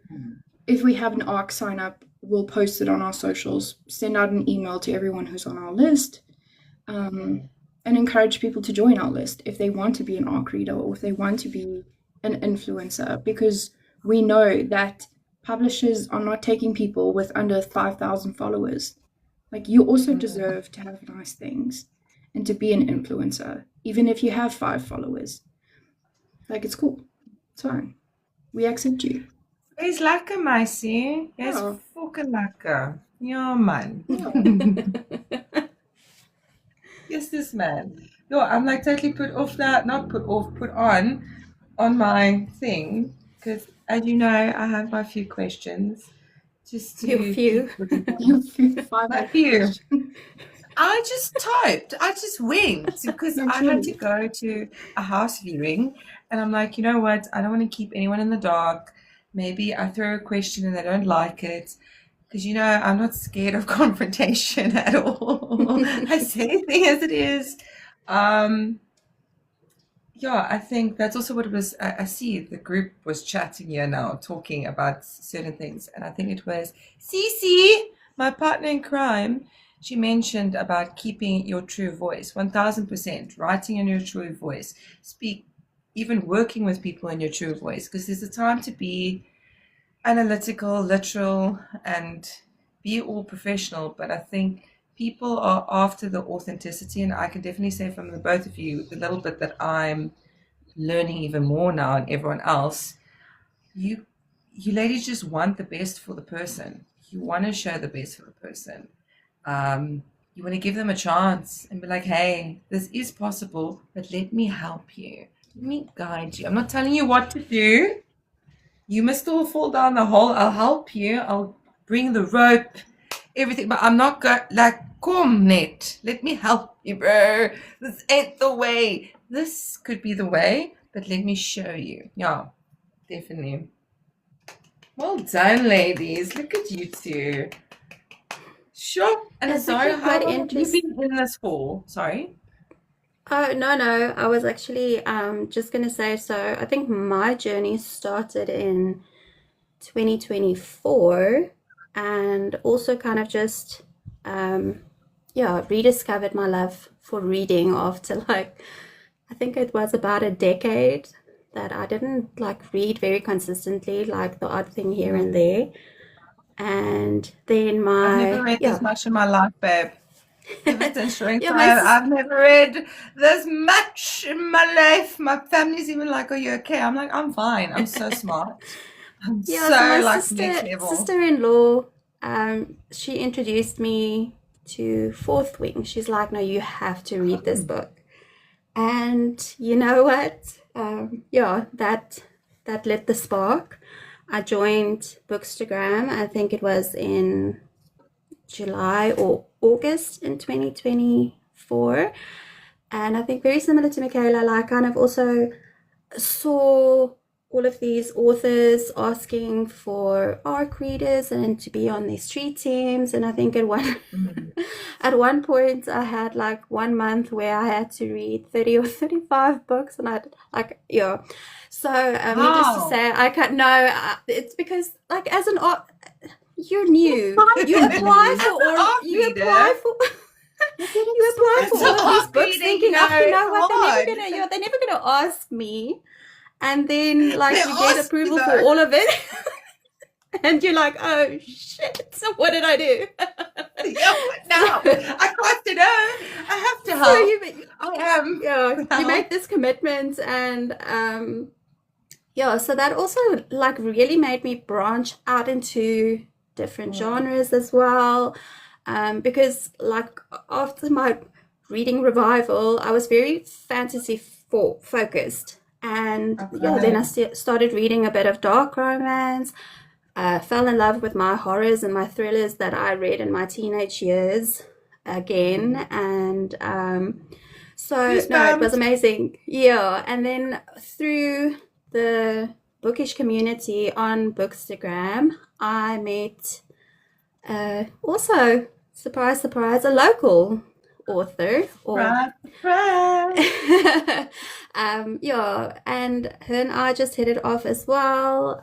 if we have an ARC sign up, we'll post it on our socials, send out an email to everyone who's on our list, and encourage people to join our list if they want to be an ARC reader or if they want to be an influencer, because we know that publishers are not taking people with under 5,000 followers. Like, you also deserve to have nice things and to be an influencer, even if you have 5 followers. Like, it's cool. It's fine. We accept you. Jy's lekker, meisie. Jy's Ja. fucking lekker. Ja, man. Yes, this man. Yo, I'm like totally put off that, not put off, put on my thing. Because as you know, I have my few questions. Just to You few. keep Five my extra few. questions. I just typed. I just went because No, I had truly. to go to a house viewing, and I'm like, you know what? I don't want to keep anyone in the dark. Maybe I throw a question and they don't like it. Because I'm not scared of confrontation at all. I say anything as it is. Um, yeah, I think that's also what it was. I see the group was chatting here now, talking about certain things, and I think it was Cece, my partner in crime. She mentioned about keeping your true voice, 1000%, writing in your true voice, speak, even working with people in your true voice, because there's a time to be analytical, literal, and be all professional. But I think people are after the authenticity, and I can definitely say from the both of you, the little bit that I'm learning even more now, and everyone else, you ladies just want the best for the person. You want to show the best for the person. You want to give them a chance and be like, hey, this is possible, but let me help you. Let me guide you. I'm not telling you what to do. You must all fall down the hole. I'll help you. I'll bring the rope, everything. But I'm not going like, come, net. Let me help you, bro. This ain't the way. This could be the way, but let me show you. Yeah, definitely. Well done, ladies. Look at you two. Sure. And It's Azaria, actually how quite long have you interesting. been in this for? Sorry. Oh, no, no. I was actually just gonna say, so I think my journey started in 2024 and also kind of just yeah, rediscovered my love for reading after like I think it was about a decade that I didn't like read very consistently, like the odd thing here and Mm. there. And then I've never my read this yeah. much in my life, babe. Pivot and shrink. Yeah, my I've sis never read this much in my life. My family's even like, "Are you okay?" I'm like, "I'm fine. I'm so smart. I'm yeah, so my so like next level." sister-in-law, she introduced me to Fourth Wing. She's like, no, you have to read this Oh. book. And you know what? Yeah, that lit the spark. I joined Bookstagram. I think it was in July or August in 2024. And I think very similar to Michaela, like kind of also saw all of these authors asking for ARC readers and to be on their street teams. And I think at one Mm. at one point I had like 1 month where I had to read 30 or 35 books, and I like yeah. So needless to Wow. say, I can't no. It's because like as an art, you're new. You Fighting apply me. for As an all. art You apply reader, for. You're getting You so apply as for an all of these art books reader, you thinking, know oh, you it's know what, hard. they're never gonna ask me. And then They like you get asked you approval for though. all of it. And you're like, oh shit, so what did I do? Yeah, what now? so, I can't say no. I have to so help. you I am yeah, you make help. this commitment, and yeah, so that also like really made me branch out into different Mm. genres as well. Because like after my reading revival, I was very fantasy focused. And yeah, then I Okay. started reading a bit of dark romance. Fell in love with my horrors and my thrillers that I read in my teenage years Mm. again. And so, no, it was Goosebumps. amazing. Yeah. And then through the bookish community on Bookstagram, I met also, surprise, surprise, a local author or Surprise, surprise. yeah, and her and I just hit it off as well.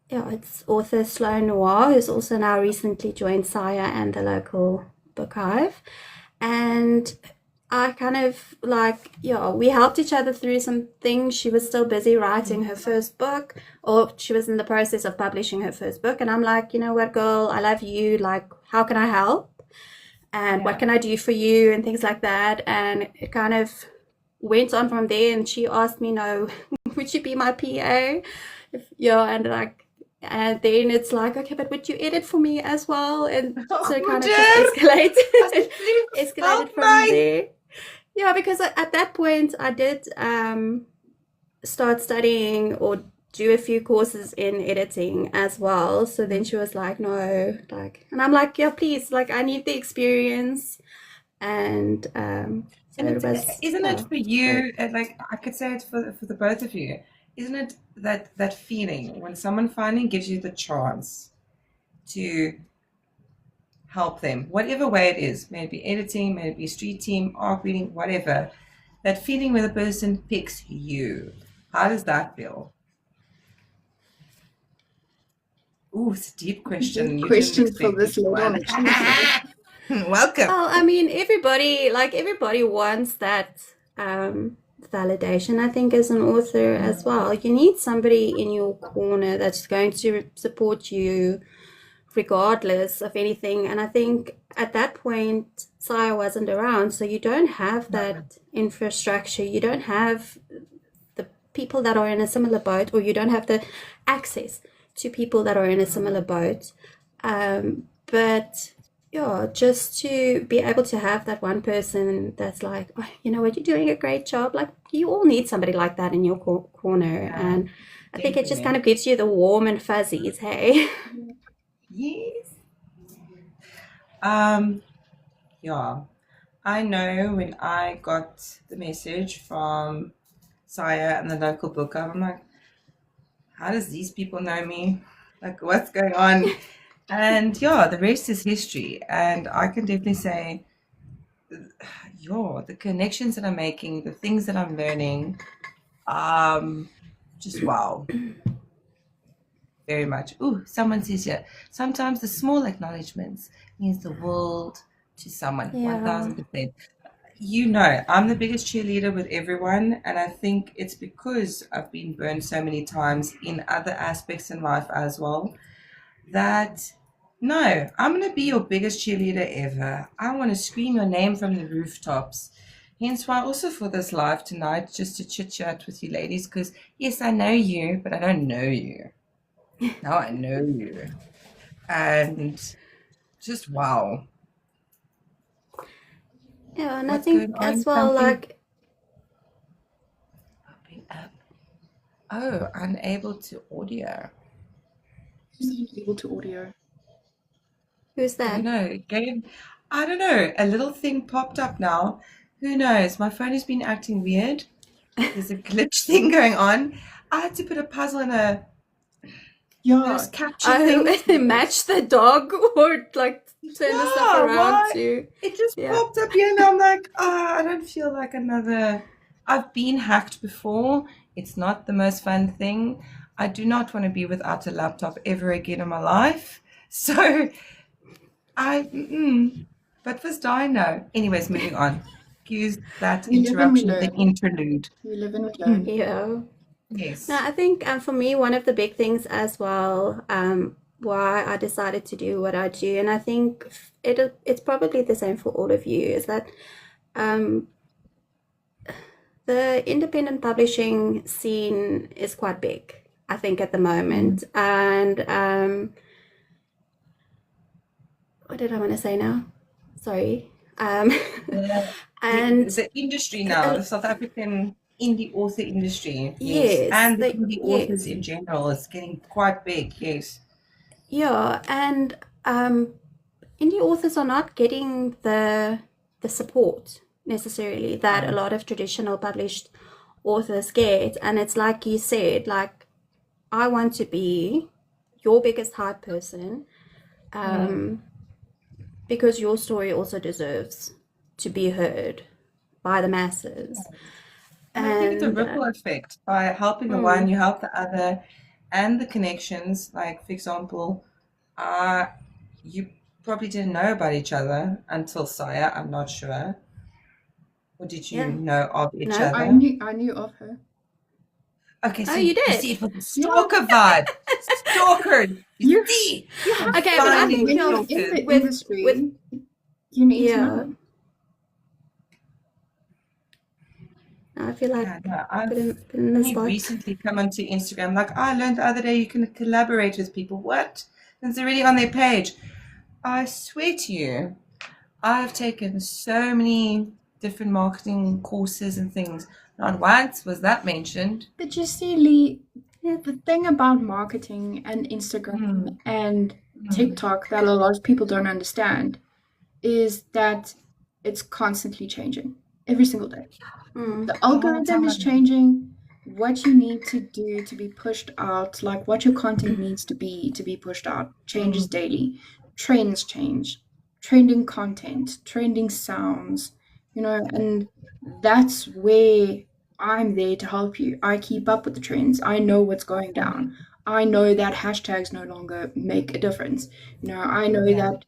Yeah, it's author Sloan Noir, who's also now recently joined SAIAA and the local book hive. And I kind of like, yeah, we helped each other through some things. She was still busy writing her first book, or she was in the process of publishing her first book. And I'm like, you know what, girl, I love you. Like, how can I help? And what Yeah. can I do for you? And things like that. And it kind of went on from there. And she asked me, no, would you be my PA? Yeah, and like, and then it's like, okay, but would you edit for me as well? And so it kind of just Moeder, escalated, alsjeblieft, help escalated from mij. there. Yeah, because at that point I did start studying or do a few courses in editing as well. So then she was like, no, like, and I'm like, yeah, please, like, I need the experience. And so And it it's, was, isn't it yeah, for it's great. you, like I could say it for the both of you, isn't it that feeling when someone finally gives you the chance to help them, whatever way it is, maybe editing, maybe street team, art reading, whatever, that feeling where the person picks you. How does that feel? Ooh, it's a deep question. Deep You didn't question for expect this this late one. on a Tuesday. Welcome. Well, I mean, everybody wants that validation, I think, as an author as well. You need somebody in your corner that's going to support you regardless of anything. And I think at that point, SAIAA wasn't around, so you don't have No. that infrastructure. You don't have the people that are in a similar boat, or you don't have the access to people that are in a similar boat. But yeah, just to be able to have that one person that's like, oh, you know what, you're doing a great job. Like, you all need somebody like that in your corner. Yeah, And I think it just kind definitely. of gives you the warm and fuzzies, hey? Yes. Um, yeah. I know when I got the message from Saya and the local book club, I'm like, how does these people know me? Like, what's going on? And yeah, the rest is history. And I can definitely say, the connections that I'm making, the things that I'm learning, just wow, very much. Ooh, someone says here, sometimes the small acknowledgements means the world to someone. Yeah. 1000%. You know, I'm the biggest cheerleader with everyone, and I think it's because I've been burned so many times in other aspects in life as well that no, I'm going to be your biggest cheerleader ever. I want to scream your name from the rooftops. Hence why also for this live tonight, just to chit chat with you ladies, because yes, I know you, but I don't know you. Now I know you. And just wow. Yeah, and I What's going think on? as well, Something like, popping up. Oh, unable to audio. Who's able to audio? who's I don't that? know. I don't know. A little thing popped up now. Who knows? My phone has been acting weird. There's a glitch thing going on. I had to put a puzzle in Yeah, those capture things. Oh, match the dog or like turn the stuff Yeah, around why? to, It just yeah. popped up here, and I'm like, I don't feel like another. I've been hacked before. It's not the most fun thing. I do not want to be without a laptop ever again in my life. So but first I know. Anyways, moving on. Excuse that we live and we interruption of the learn. interlude. We live and we learn. Yeah. Yes. No, I think for me, one of the big things as well, why I decided to do what I do, and I think it's probably the same for all of you, is that um, the independent publishing scene is quite big, I think, at the moment. And what did I want to say now? Sorry. The, And the industry now, the South African indie author industry, yes, yes, and the indie authors yes. in general is getting quite big, yes. Yeah, and indie authors are not getting the support necessarily that a lot of traditional published authors get. And it's like you said, like, I want to be your biggest hype person, because your story also deserves to be heard by the masses. And I think it's a And ripple effect. By helping the one, you help the other, and the connections. Like, for example, you probably didn't know about each other until SAIAA, I'm not sure. Or did you yeah, know of each no. I other? knew of her. Okay, Oh, so you you see, did? it was a stalker vibe. Stalker. You You see, you I'm have Okay, but I finding think when the you're you're in the stalkers. with industry, you need to yeah. know. I feel like Yeah, no, I've put in the only spot. recently come onto Instagram. Like, I learned the other day you can collaborate with people. What? It's already on their page. I swear to you, I've taken so many different marketing courses and things. Not once was that mentioned. But you see, Lee, Yeah. the thing about marketing and Instagram and Mm. TikTok that a lot of people don't understand is that it's constantly changing every single day. Mm. The The whole algorithm is time. changing. What you need to do to be pushed out, like what your content needs to be pushed out, changes daily. Trends change, trending content, trending sounds, and that's where I'm there to help you. I keep up with the trends. I know what's going down. I know that hashtags no longer make a difference. I know Yeah. that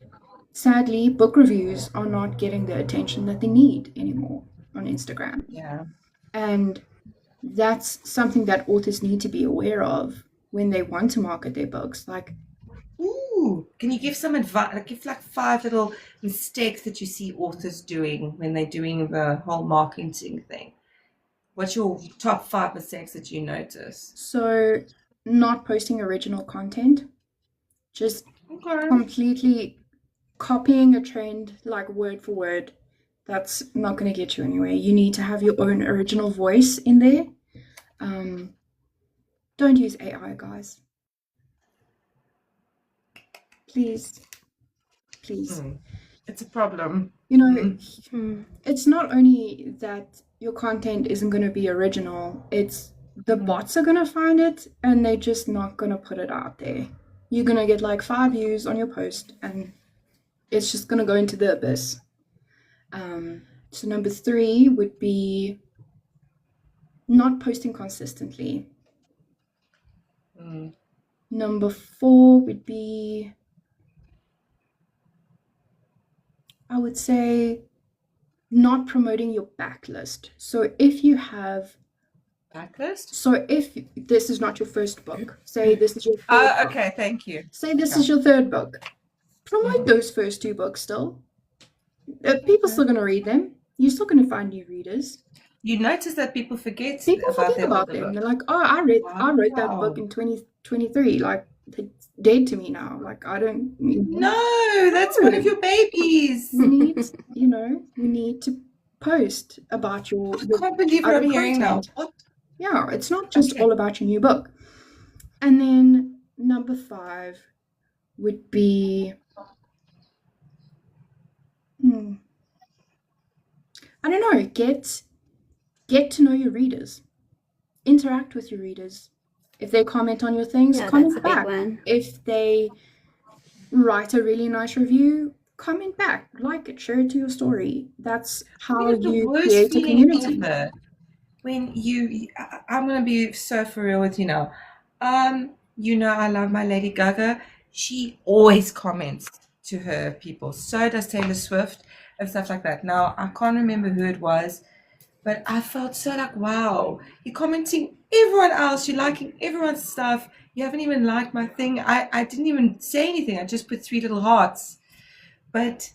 sadly book reviews are not getting the attention that they need anymore on Instagram. Yeah. And that's something that authors need to be aware of when they want to market their books. Like, Ooh, can you give some advice? Like, give like 5 little mistakes that you see authors doing when they're doing the whole marketing thing. What's your top 5 mistakes that you notice? so not posting original content, just Okay. completely copying a trend like word for word. That's not going to get you anywhere. You need to have your own original voice in there. Don't use AI, guys. Please, please. It's a problem. It's not only that your content isn't going to be original, it's the bots are going to find it and they're just not going to put it out there. You're going to get like 5 views on your post and it's just going to go into the abyss. So number 3 would be not posting consistently. Number 4 would be, I would say, not promoting your backlist. So if you have Backlist? So if this is not your first book, say this is your third book. Okay, thank you. Say this is your third book. Promote those first 2 books still. People still going to read them. You're still going to find new readers. You notice that people forget People about forget their about older them. books. They're like, oh, I wrote that book in 2023. Like, it's dead to me now. Like, I don't. No, that's one of your babies. We need to post about your I can't believe what other I'm hearing now. content. What? Yeah, it's not just all about your new book. And then number 5 would be, I don't know, get to know your readers. Interact with your readers. If they comment on your things, Yeah, comment that's a big back. one. If they write a really nice review, comment back, like it, share it to your story. That's how you create a community. Ever, when I'm gonna be so for real with you now. I love my Lady Gaga. She always comments to her people. So does Taylor Swift and stuff like that. Now I can't remember who it was, but I felt so like, wow, you're commenting everyone else, you're liking everyone's stuff. You haven't even liked my thing. I didn't even say anything. I just put 3 little hearts. But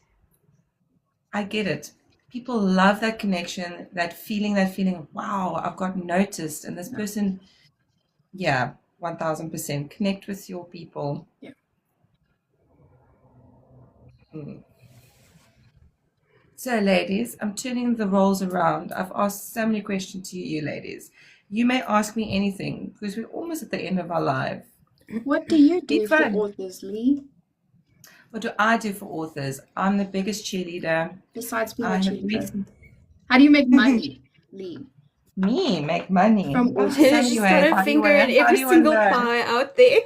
I get it. People love that connection, that feeling, wow, I've got noticed. And this person, 1000%. Connect with your people. Yeah. So, ladies, I'm turning the roles around. I've asked so many questions to you, ladies. You may ask me anything because we're almost at the end of our life. What do you do for fun. authors, Lee? What do I do for authors? I'm the biggest cheerleader. Besides being a I have cheerleader. How do you make money, Lee? Me make money. From Oh, authors. so She's anyway, got how a do you finger wanna- in how every do you wanna single know? pie out there.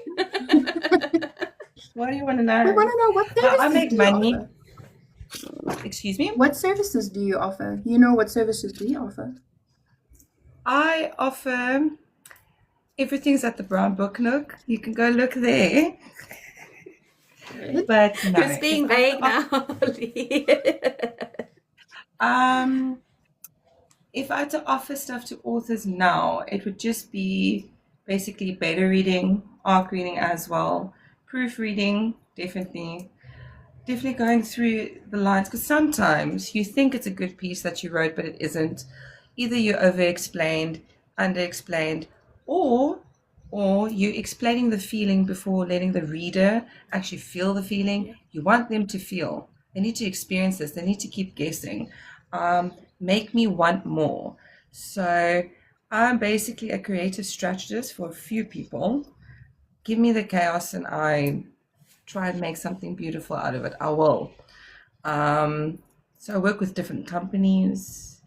What do you want to know? We want to know what How I services make do you money. offer? Excuse me? What services do you offer? You know what services we offer? I offer everything's at the Brown Book Nook. You can go look there. But no. Just being if I vague had to now, Lee. If I had to offer stuff to authors now, it would just be basically beta reading, ARC reading as well, proofreading, definitely going through the lines, because sometimes you think it's a good piece that you wrote, but it isn't. Either you over-explained, under-explained, or you explaining the feeling before letting the reader actually feel the feeling. You want them to feel. They need to experience this. They need to keep guessing. Make me want more. So I'm basically a creative strategist for a few people. Give me the chaos and I try and make something beautiful out of it. I will. So I work with different companies.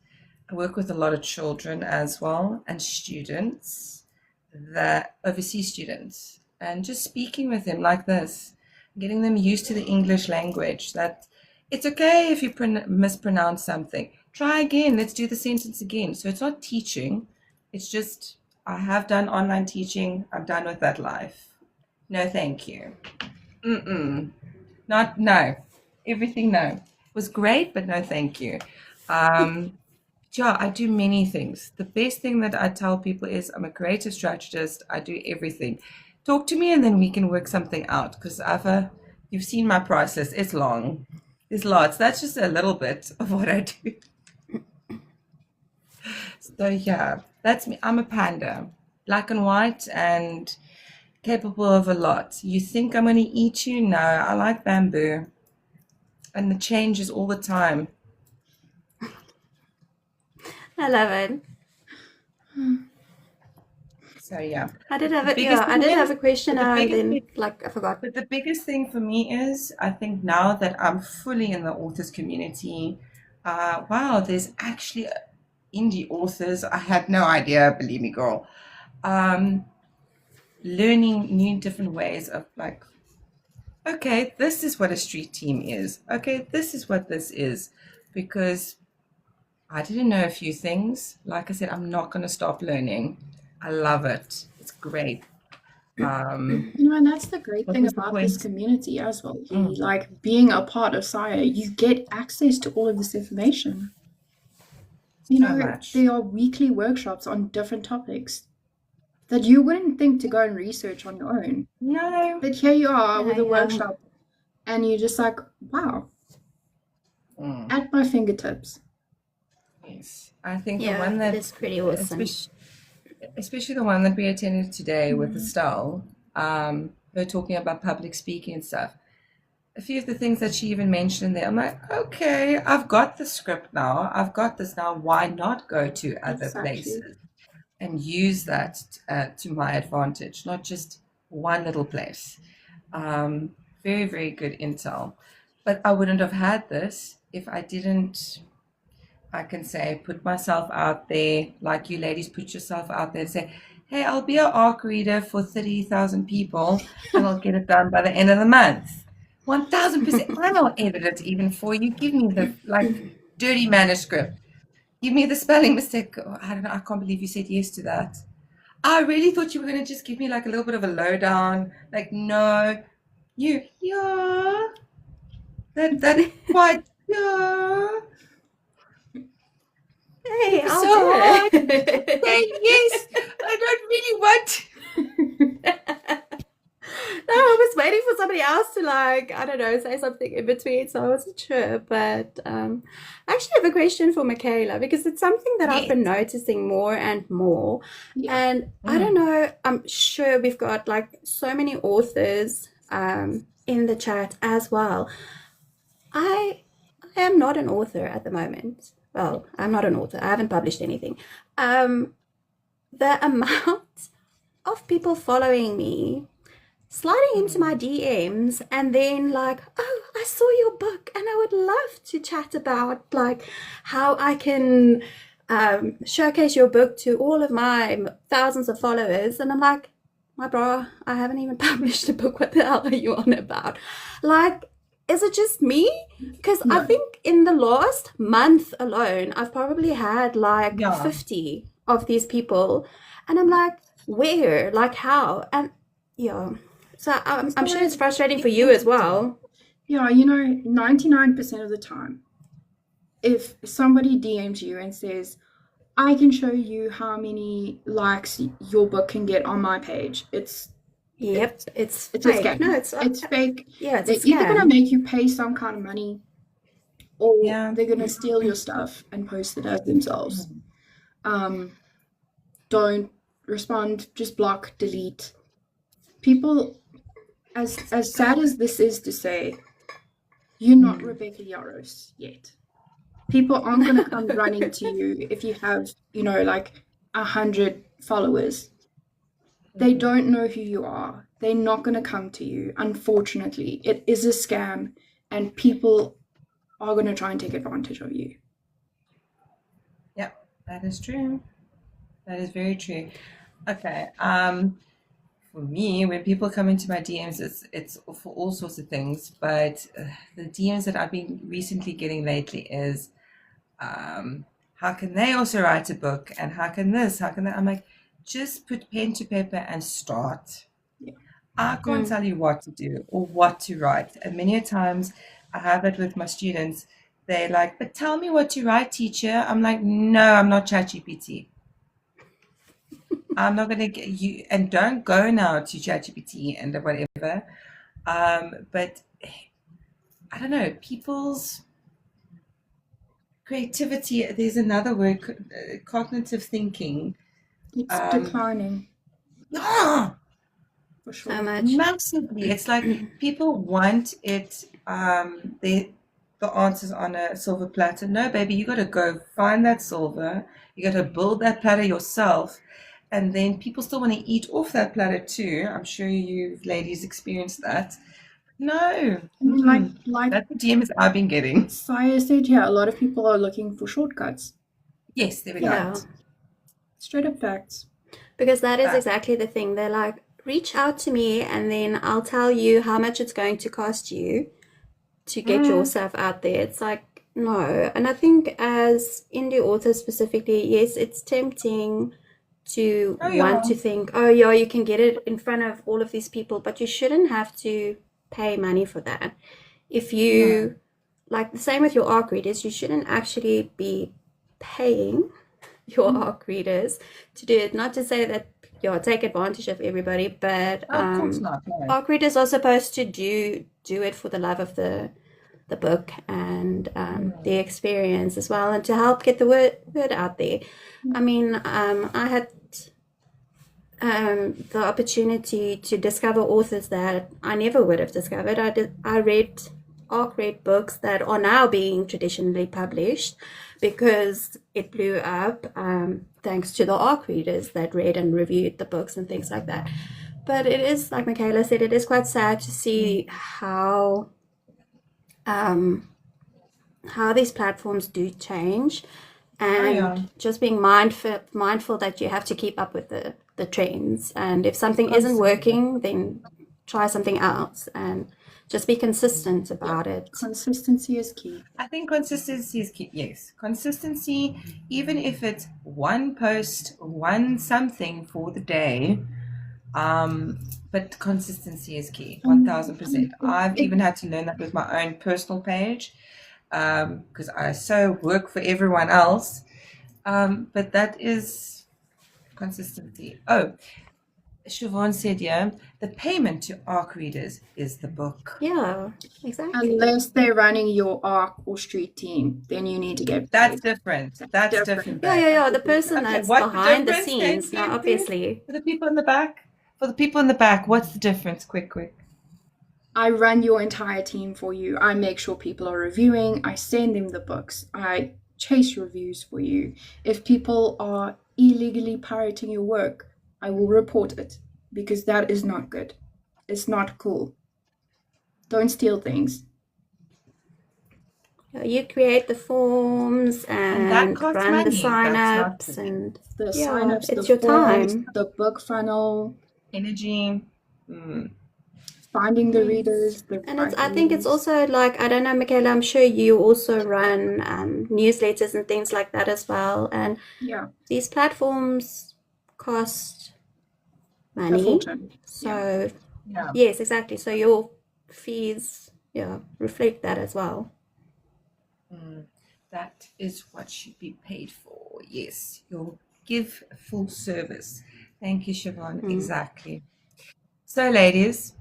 I work with a lot of children as well and students, that overseas students, and just speaking with them like this, getting them used to the English language, that it's okay if you mispronounce something. Try again. Let's do the sentence again. So it's not teaching. It's just, I have done online teaching. I'm done with that life. No, thank you. No. Everything, no. It was great, but no, thank you. I do many things. The best thing that I tell people is I'm a creative strategist. I do everything. Talk to me and then we can work something out, because you've seen my process. It's long. There's lots. That's just a little bit of what I do. So yeah, that's me. I'm a panda, black and white and capable of a lot. You think I'm going to eat you? No, I like bamboo. And the change is all the time. I love it. So yeah. I did have biggest I did thing have is- a question the and biggest then thing- I forgot. But the biggest thing for me is, I think now that I'm fully in the authors community, wow, there's actually indie authors. I had no idea, believe me, girl. Learning new different ways of like, okay, this is what a street team is. Okay, this is what this is. Because I didn't know a few things. Like I said, I'm not going to stop learning. I love it. It's great. And that's the great What thing was the about this point? community as well. Mm, Like being a part of SAIAA, you get access to all of this information. so much. There are weekly workshops on different topics that you wouldn't think to go and research on your own. No. But here you are with a Yeah. workshop, and you're just like, wow, Mm, at my fingertips. yes. I think the Yeah, one it that, is pretty awesome. especially the one that we attended today with Mm. Estelle, her talking about public speaking and stuff. A few of the things that she even mentioned there, I'm like, okay, I've got the script now. I've got this now. Why not go to other Exactly. places and use that to my advantage, not just one little place? Very, very good intel. But I wouldn't have had this if I didn't, I can say, put myself out there, like you ladies put yourself out there and say, hey, I'll be an ARC reader for 30,000 people and I'll get it done by the end of the month. 1000%. I'll edit it even for you. Give me the dirty manuscript. Give me the spelling mistake. Oh, I don't know. I can't believe you said yes to that. I really thought you were going to just give me like a little bit of a lowdown. Like, no, yeah, that quite, yeah. Hey, It was I'll so do hard. it. Say yes. I don't really want. No, I was waiting for somebody else to like, I don't know, say something in between, so I wasn't sure. But I actually have a question for Micaela because it's something that I've Yes. been noticing more and more. Yeah. And I don't know, I'm sure we've got like so many authors in the chat as well. I am not an author at the moment. Well, I'm not an author. I haven't published anything. The amount of people following me sliding into my DMs and then like, oh, I saw your book and I would love to chat about like how I can showcase your book to all of my thousands of followers. And I'm like, my bro, I haven't even published a book. What the hell are you on about? Like, is it just me? Because I No. think in the last month alone, I've probably had like Yeah. 50 of these people. And I'm like, where? Like, how? And yeah. So I'm sure it's frustrating for you as well. Yeah, 99% of the time, if somebody DMs you and says, I can show you how many likes your book can get on my page, it's Yep, it's a fake. scam. No, It's fake. yeah, it's They're a either going to scam. make you pay some kind of money or Yeah. they're going to steal your stuff and post it as themselves. Don't respond, just block, delete. People, as sad as this is to say, you're not Rebecca Yaros yet. People aren't going to come running to you if you have, like 100 followers. They don't know who you are. They're not going to come to you. Unfortunately, it is a scam and people are going to try and take advantage of you. Yep, that is true. That is very true. Okay. For me, when people come into my DMs, it's for all sorts of things. But the DMs that I've been recently getting lately is, how can they also write a book? And how can this? How can that? I'm like, just put pen to paper and start. Yeah. I can't tell you what to do or what to write. And many a times I have it with my students. They're like, but tell me what to write, teacher. I'm like, no, I'm not ChatGPT. I'm not going to get you, and don't go now to ChatGPT and whatever. But I don't know, people's creativity, there's another word, cognitive thinking. It's declining Yeah, for sure. So much. massively. It's like people want it, the answers on a silver platter. No, baby, you got to go find that silver. You got to build that platter yourself. And then people still want to eat off that platter too. I'm sure you ladies experienced that. No. Like That's the DMs I've been getting. SAIAA said here, a lot of people are looking for shortcuts. Yes, there we go. Yeah. Straight up facts. Because that is But- exactly the thing. They're like, reach out to me and then I'll tell you how much it's going to cost you to get your stuff out there. It's like, No, and I think as indie authors specifically, yes, it's tempting to Oh want yeah. to think, oh yeah, you can get it in front of all of these people, but you shouldn't have to pay money for that. If No. you like the same with your ARC readers, you shouldn't actually be paying your Mm. ARC readers to do it. Not to say that you take advantage of everybody, but Oh, of course not. No. ARC readers are supposed to do it for the love of the book and the Mm. experience as well, and to help get the word out there. I mean, I had the opportunity to discover authors that I never would have discovered. ARC read books that are now being traditionally published because it blew up thanks to the ARC readers that read and reviewed the books and things like that. But it is, like Micaela said, it is quite sad to see um, how these platforms do change, Oh yeah. and just being mindful that you have to keep up with the trends, and if something isn't Constantly. working, then try something else and just be consistent Yeah. about it. Consistency is key. I think consistency is key. Yes, consistency, even if it's one post, one something for the day, but consistency is key, 1000%. I've It, even had to learn that with my own personal page, because I so work for everyone else. But that is consistency. Oh, Siobhan said, yeah, the payment to ARC readers is the book. Yeah, exactly. unless they're running your ARC or street team, then you need to get That's paid. different. That's different, Yeah, babe. yeah, yeah. The person Okay, that's what's the behind the difference? Can scenes. you Now, please? obviously, For the people in the back? For the people in the back, what's the difference? Quick, quick. I run your entire team for you. I make sure people are reviewing. I send them the books. I chase reviews for you. If people are illegally pirating your work, I will report it because that is not good. It's not cool. Don't steal things. you create the forms And that and costs run the money. That's not sign-ups, free. and The yeah, signups, the it's your forums, time. the book funnel, Energy. Mm. finding the Yes. readers, the And right I think it's readers. also like, I don't know, Michaela, I'm sure you also run newsletters and things like that as well. And Yeah, these platforms cost a money. fortune. Yeah. So, Yeah. yes, exactly. So your fees, yeah, reflect that as well. Mm. That is what should be paid for. Yes. You'll give full service. Thank you, Siobhan. Mm. Exactly. So, ladies,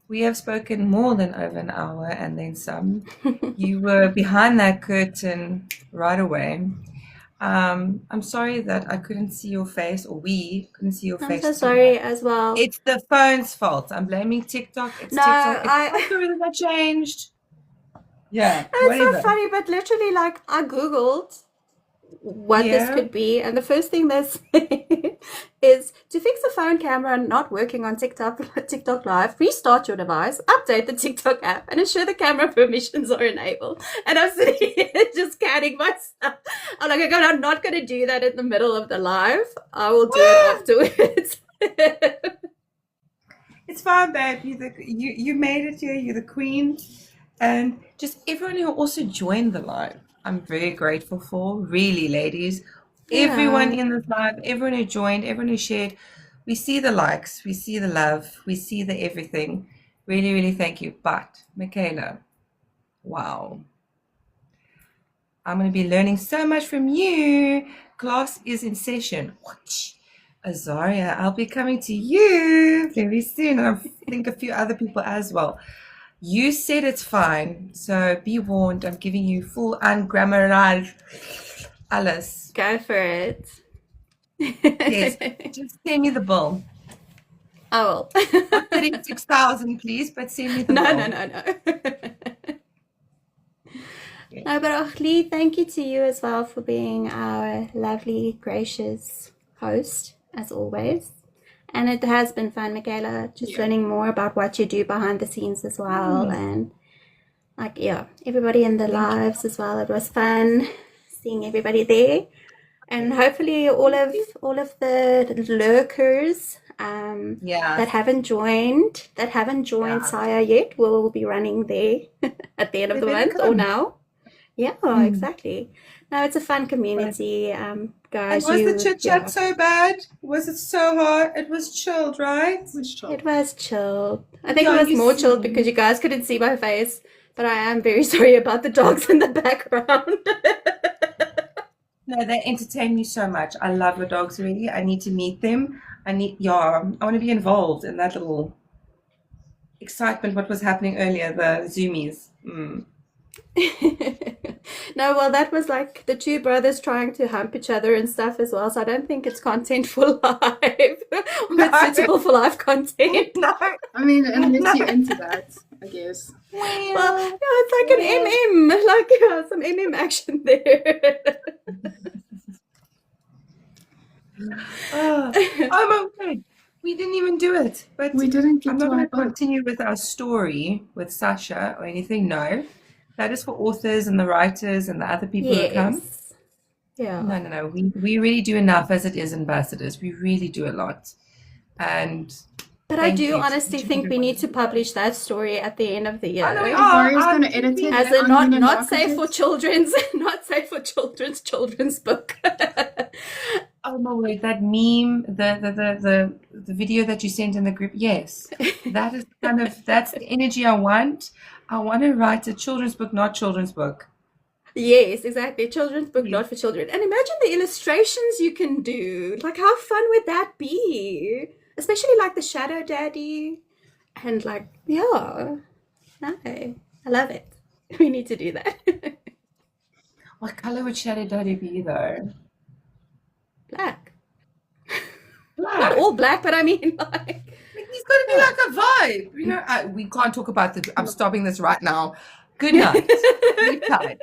we have spoken more than over an hour and then some. You were behind that curtain right away. I'm sorry that I couldn't see your face, or we couldn't see your I'm face so together. sorry as well. It's the phone's fault. I'm blaming TikTok. It's No, TikTok. It's I algorithm that changed. Yeah, it's so whatever. funny, but literally, like, I Googled what this Yeah. could be, and the first thing they say is to fix the phone camera not working on TikTok Live, restart your device, update the TikTok app, and ensure the camera permissions are enabled. And I'm sitting here just canning myself. I'm like, okay, I'm not going to do that in the middle of the live. I will do it afterwards. It's fine, babe. You made it here. You're the queen. And just everyone who also joined the live, I'm very grateful for. Really, ladies. Everyone Yeah. in this live, everyone who joined, everyone who shared. We see the likes, we see the love, we see the everything. Really, really thank you. But, Michaela, wow. I'm going to be learning so much from you. Class is in session. Watch. Azaria, I'll be coming to you very soon. And I think a few other people as well. You said it's fine, so be warned. I'm giving you full ungrammarized alles. Go for it. Yes, just send me the bill. I will. Not 36,000, please, but send me the No, bill. no, no, no. Yes. No, but Achli, thank you to you as well for being our lovely, gracious host, as always. And it has been fun, Michaela, just Yeah. learning more about what you do behind the scenes as well. And like, yeah, everybody in the Thank you. lives as well. It was fun seeing everybody there. And hopefully all of the lurkers Yeah, that haven't joined yeah. SAIAA yet will be running there at the end of They the better month or come. now. Yeah, Mm. exactly. No, it's a fun community, And guys. was the You, chit yeah, chat so bad? Was it so hard? It was chilled, right? Which job? it was chilled. I think it Yeah, was you more chilled see. because you guys couldn't see my face, but I am very sorry about the dogs in the background. No, they entertain me so much. I love the dogs, really. I need to meet them. I want to be involved in that little excitement, what was happening earlier, the Zoomies. Mm. No, well, that was like the two brothers trying to hump each other and stuff as well. So I don't think it's content for live. It's suitable for live content. No, I mean, unless no. you're into that, I guess. Well, yeah, it's like an MM, like some MM action there. Oh, my word. We didn't even do it. But We didn't I'm get to not going our to book. continue with our story with Sasha or anything. No. That is for authors and the writers and the other people who come. Yes. Yeah. No. We really do enough as it is, ambassadors. We really do a lot. And But I thank do you to honestly each and think we everyone. need to publish that story at the end of the I know we year. are. Azaria's I'm going to edit it. thinking- As a I'm not gonna not market safe it. for children's, not safe for children's book. Oh my word, that meme, the video that you sent in the group, yes. That is that's the energy I want. I want to write a children's book, not children's book. Yes, exactly. Children's book, Yes. not for children. And imagine the illustrations you can do. Like, how fun would that be? Especially like the Shadow Daddy. And like, yeah. No, I love it. We need to do that. What color would Shadow Daddy be though? Black. Not Black. all black, but I mean, like, Like, he's got to be like a vibe. You know, we can't talk about the. I'm stopping this right now. Good night. Good night.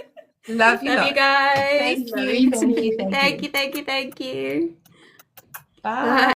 Love you. love you lot. guys. Thank you. Love you Thank you. too. Thank you. Thank you. Bye. Bye.